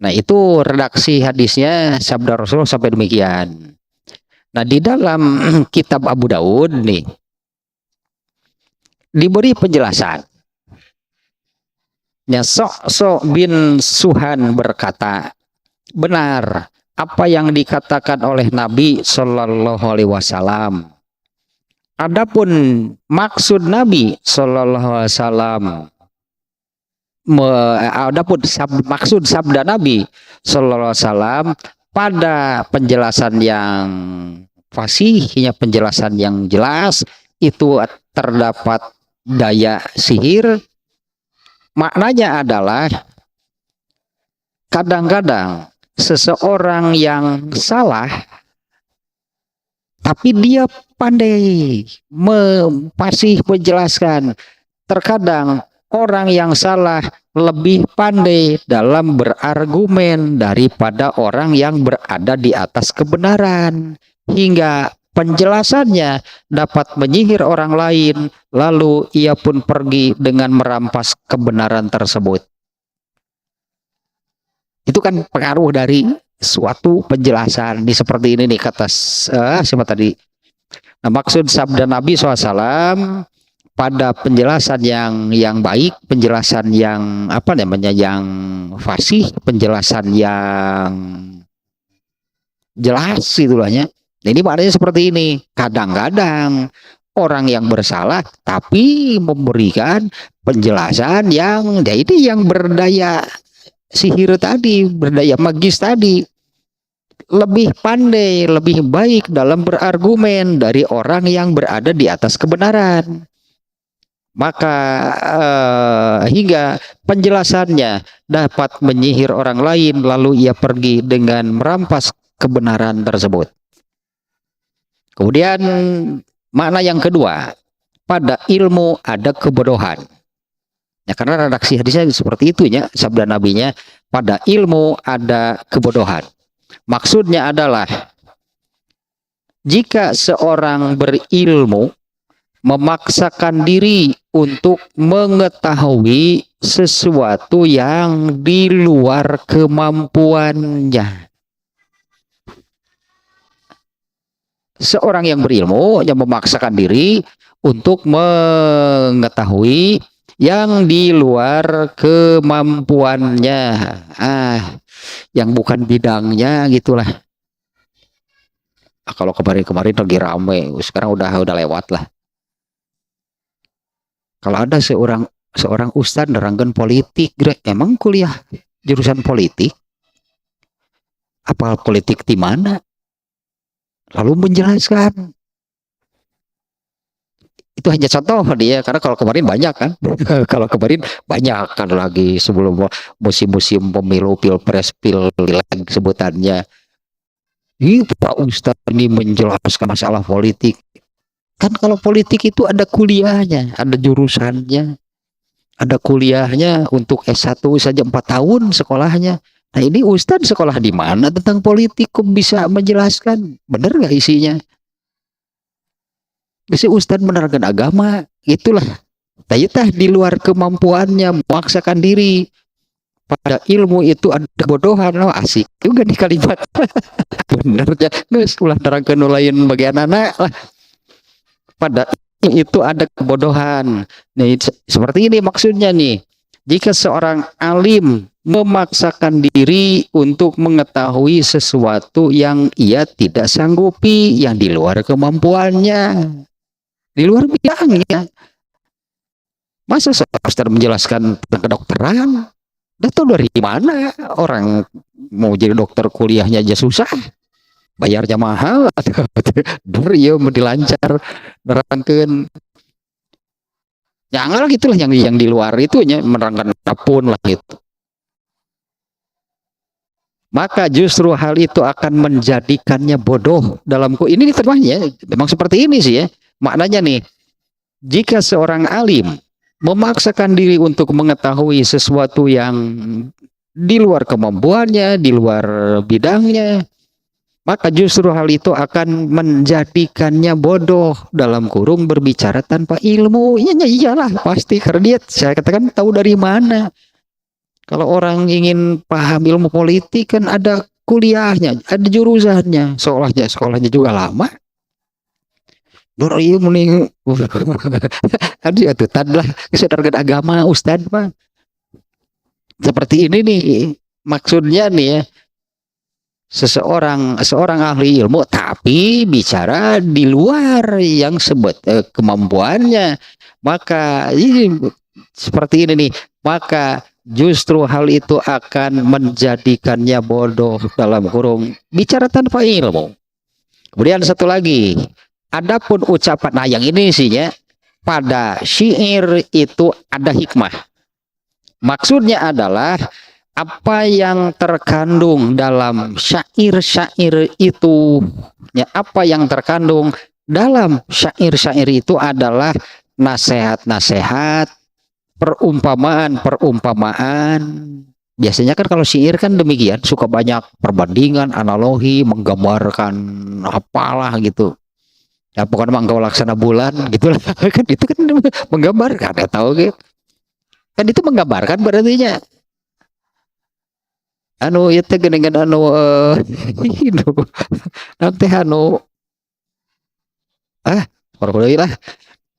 S1: Nah itu redaksi hadisnya sabda Rasulullah sampai demikian. Nah di dalam kitab Abu Daud nih diberi penjelasan. Ya, Sok bin Suhan berkata, benar apa yang dikatakan oleh Nabi Shallallahu Alaihi Wasallam. Adapun maksud Nabi Shallallahu Alaihi Wasallam, adapun maksud sabda Nabi Shallallahu Alaihi Wasallam pada penjelasan yang fasihnya, penjelasan yang jelas itu terdapat daya sihir. Maknanya adalah kadang-kadang seseorang yang salah tapi dia pandai masih menjelaskan. Terkadang orang yang salah lebih pandai dalam berargumen daripada orang yang berada di atas kebenaran, hingga penjelasannya dapat menyihir orang lain, lalu ia pun pergi dengan merampas kebenaran tersebut. Itu kan pengaruh dari suatu penjelasan. Ini seperti ini nih kata siapa tadi. Nah, maksud sabda Nabi SAW pada penjelasan yang baik, penjelasan yang apa namanya, yang fasih, penjelasan yang jelas itulahnya. Ini maknanya seperti ini. Kadang-kadang orang yang bersalah tapi memberikan penjelasan yang jadi yang berdaya sihir tadi, berdaya magis tadi, lebih pandai, lebih baik dalam berargumen dari orang yang berada di atas kebenaran. Maka hingga penjelasannya dapat menyihir orang lain, lalu ia pergi dengan merampas kebenaran tersebut. Kemudian makna yang kedua, pada ilmu ada kebodohan. Ya, karena redaksi hadisnya seperti itu ya, sabda nabinya, pada ilmu ada kebodohan. Maksudnya adalah jika seorang berilmu memaksakan diri untuk mengetahui sesuatu yang di luar kemampuannya. Seorang yang berilmu yang memaksakan diri untuk mengetahui yang di luar kemampuannya, yang bukan bidangnya gitulah. Kalau kemarin lagi rame, sekarang udah lewat lah. Kalau ada seorang ustadz nerangkan politik, emang kuliah jurusan politik? Apa politik di mana? Lalu menjelaskan. Itu hanya contoh dia, karena kalau kemarin banyak kan. Kalau kemarin banyak kan lagi sebelum musim-musim pemilu, pilpres, pileg sebutannya. Pak Ustadz ini menjelaskan masalah politik. Kan kalau politik itu ada kuliahnya, ada jurusannya, ada kuliahnya untuk S1 saja 4 tahun sekolahnya. Nah ini Ustadz sekolah di mana tentang politik kok bisa menjelaskan? Bener nggak isinya? Bisa Ustadz menerangkan agama, itulah. Tayatah di luar kemampuannya, memaksakan diri. Pada ilmu itu ada kebodohan. Oh, asik juga nih kalimat. Bener ya, nggak ulah nerangkan lain bagian anak lah. Pada itu ada kebodohan. Nih seperti ini maksudnya nih. Jika seorang alim memaksakan diri untuk mengetahui sesuatu yang ia tidak sanggupi, yang di luar kemampuannya, di luar bidangnya. Masa seorang menjelaskan tentang kedokteran? Itu dari mana? Orang mau jadi dokter kuliahnya aja susah, bayarnya mahal. Dari ya mau dilancar nerangkan. Janganlah gitulah yang di luar itu menerangkan apapun lah itu. Maka justru hal itu akan menjadikannya bodoh dalamku. Ini terjemahnya memang seperti ini sih ya. Maknanya nih, jika seorang alim memaksakan diri untuk mengetahui sesuatu yang di luar kemampuannya, di luar bidangnya, maka justru hal itu akan menjadikannya bodoh, dalam kurung berbicara tanpa ilmu. Iyalah pasti, karena dia saya katakan tahu dari mana. Kalau orang ingin paham ilmu politik kan ada kuliahnya, ada jurusannya, sekolahnya juga lama. Iya mending aduh tuh tadlah kesadaran agama Ustadz mah. Seperti ini nih maksudnya nih ya. Seorang ahli ilmu tapi bicara di luar yang kemampuannya, maka ini seperti ini nih, maka justru hal itu akan menjadikannya bodoh, dalam kurung bicara tanpa ilmu. Kemudian satu lagi, adapun ucapan, nah yang ini sih ya, pada syair itu ada hikmah. Maksudnya adalah apa yang terkandung dalam syair-syair itu, ya, apa yang terkandung dalam syair-syair itu adalah nasihat-nasihat, perumpamaan-perumpamaan. Biasanya kan kalau syair kan demikian, suka banyak perbandingan, analogi, menggambarkan apalah gitu. Ya pokoknya mangkau laksana bulan gitulah. Kan itu kan menggambarkan, ya tahu gitu. Kan itu menggambarkan berarti anu itu dengan anu itu nanti anu orang lah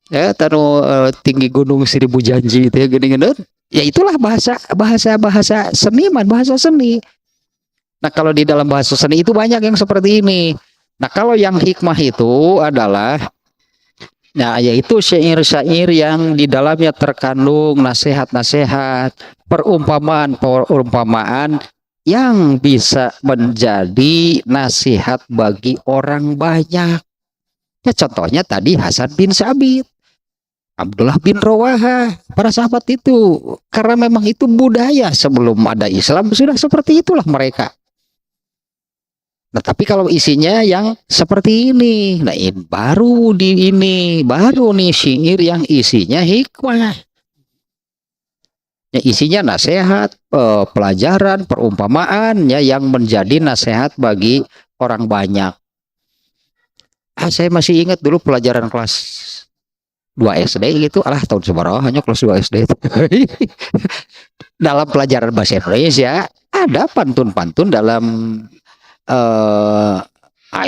S1: ya tanu tinggi gunung seribu janji itu ya gini ya itulah bahasa seniman, bahasa seni. Nah kalau di dalam bahasa seni itu banyak yang seperti ini. Nah kalau yang hikmah itu adalah nah yaitu syair-syair yang di dalamnya terkandung nasihat-nasihat, perumpamaan yang bisa menjadi nasihat bagi orang banyak. Ya contohnya tadi Hasan bin Sabit, Abdullah bin Rawaha, para sahabat itu, karena memang itu budaya sebelum ada Islam sudah seperti itulah mereka. Nah tapi kalau isinya yang seperti ini, nah ini baru nih syair yang isinya hikmah, ya isinya nasihat, pelajaran, perumpamaan ya yang menjadi nasihat bagi orang banyak. Saya masih ingat dulu pelajaran kelas 2 SD gitu, tahun seberapa hanya kelas 2 SD itu. Dalam pelajaran bahasa Indonesia ada pantun-pantun dalam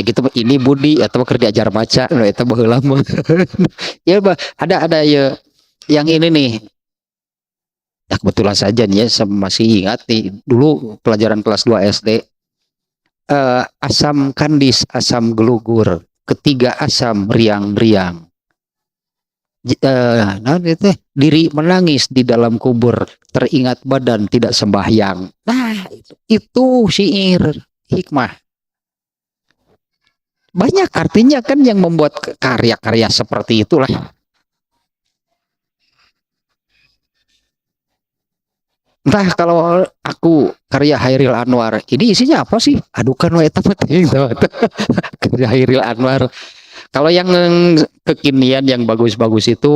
S1: gitu ini Budi atau kerja ajar baca itu baheula mah. Ya ada ya yang ini nih. Ya kebetulan saja nih ya saya masih ingat nih dulu pelajaran kelas 2 SD asam kandis, asam gelugur, ketiga asam riang-riang. Nah itu diri menangis di dalam kubur, teringat badan tidak sembahyang. Nah itu syair hikmah. Banyak artinya kan yang membuat karya-karya seperti itulah. Entah kalau aku karya Hairil Anwar, ini isinya apa sih? Aduh kan eta penting karya Hairil Anwar. Kalau yang kekinian yang bagus-bagus itu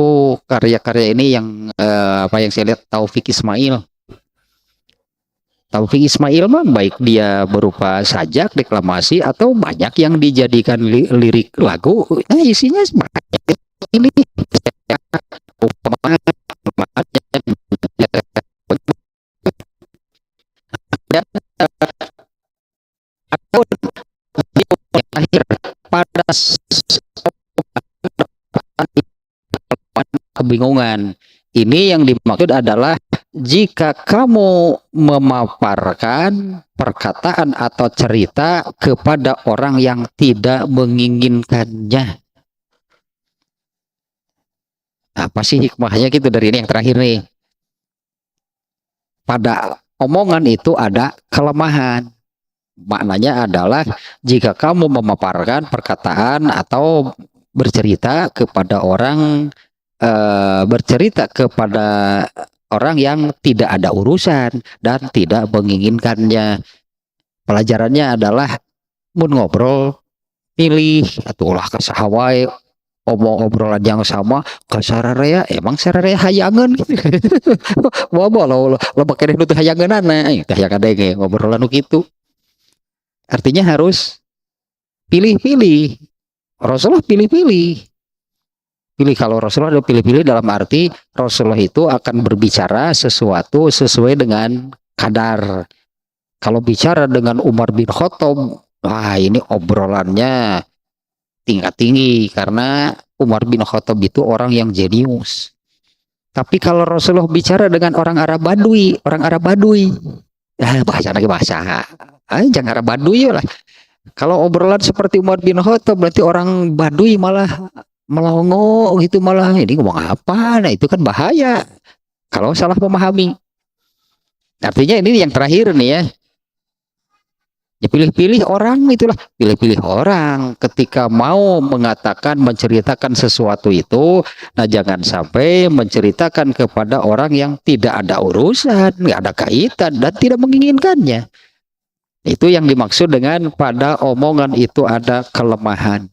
S1: karya-karya ini yang apa yang saya lihat Taufik Ismail. Taufik Ismail mah baik dia berupa sajak, deklamasi atau banyak yang dijadikan lirik lagu. Nah isinya banyak ini. Akhir pada kebingungan. Ini yang dimaksud adalah jika kamu memaparkan perkataan atau cerita kepada orang yang tidak menginginkannya. Apa sih hikmahnya gitu dari ini yang terakhir nih? Pada omongan itu ada kelemahan. Maknanya adalah jika kamu memaparkan perkataan atau bercerita kepada orang yang tidak ada urusan dan tidak menginginkannya. Pelajarannya adalah mun ngobrol pilih atau ulah kasahawai omong obrolan yang sama ke sararea emang sararea hayangan gitu. Bobo lo pakai nu teu hayangeunana tah kadenge ngobrolan nu kitu. Artinya harus pilih-pilih. Rasulullah pilih-pilih. Kalau Rasulullah pilih-pilih dalam arti Rasulullah itu akan berbicara sesuatu sesuai dengan kadar. Kalau bicara dengan Umar bin Khattab, wah ini obrolannya tingkat tinggi karena Umar bin Khattab itu orang yang jenius. Tapi kalau Rasulullah bicara dengan orang Arab Badui, bahasa lagi bahasa, jangan Arab Badui lah. Kalau obrolan seperti Umar bin Khattab berarti orang Badui malah melongo gitu, malah ini ngomong apa? Nah itu kan bahaya kalau salah memahami. Artinya ini yang terakhir nih ya. Ya pilih-pilih orang itulah, pilih-pilih orang ketika mau mengatakan menceritakan sesuatu itu. Nah jangan sampai menceritakan kepada orang yang tidak ada urusan, nggak ada kaitan dan tidak menginginkannya. Itu yang dimaksud dengan pada omongan itu ada kelemahan.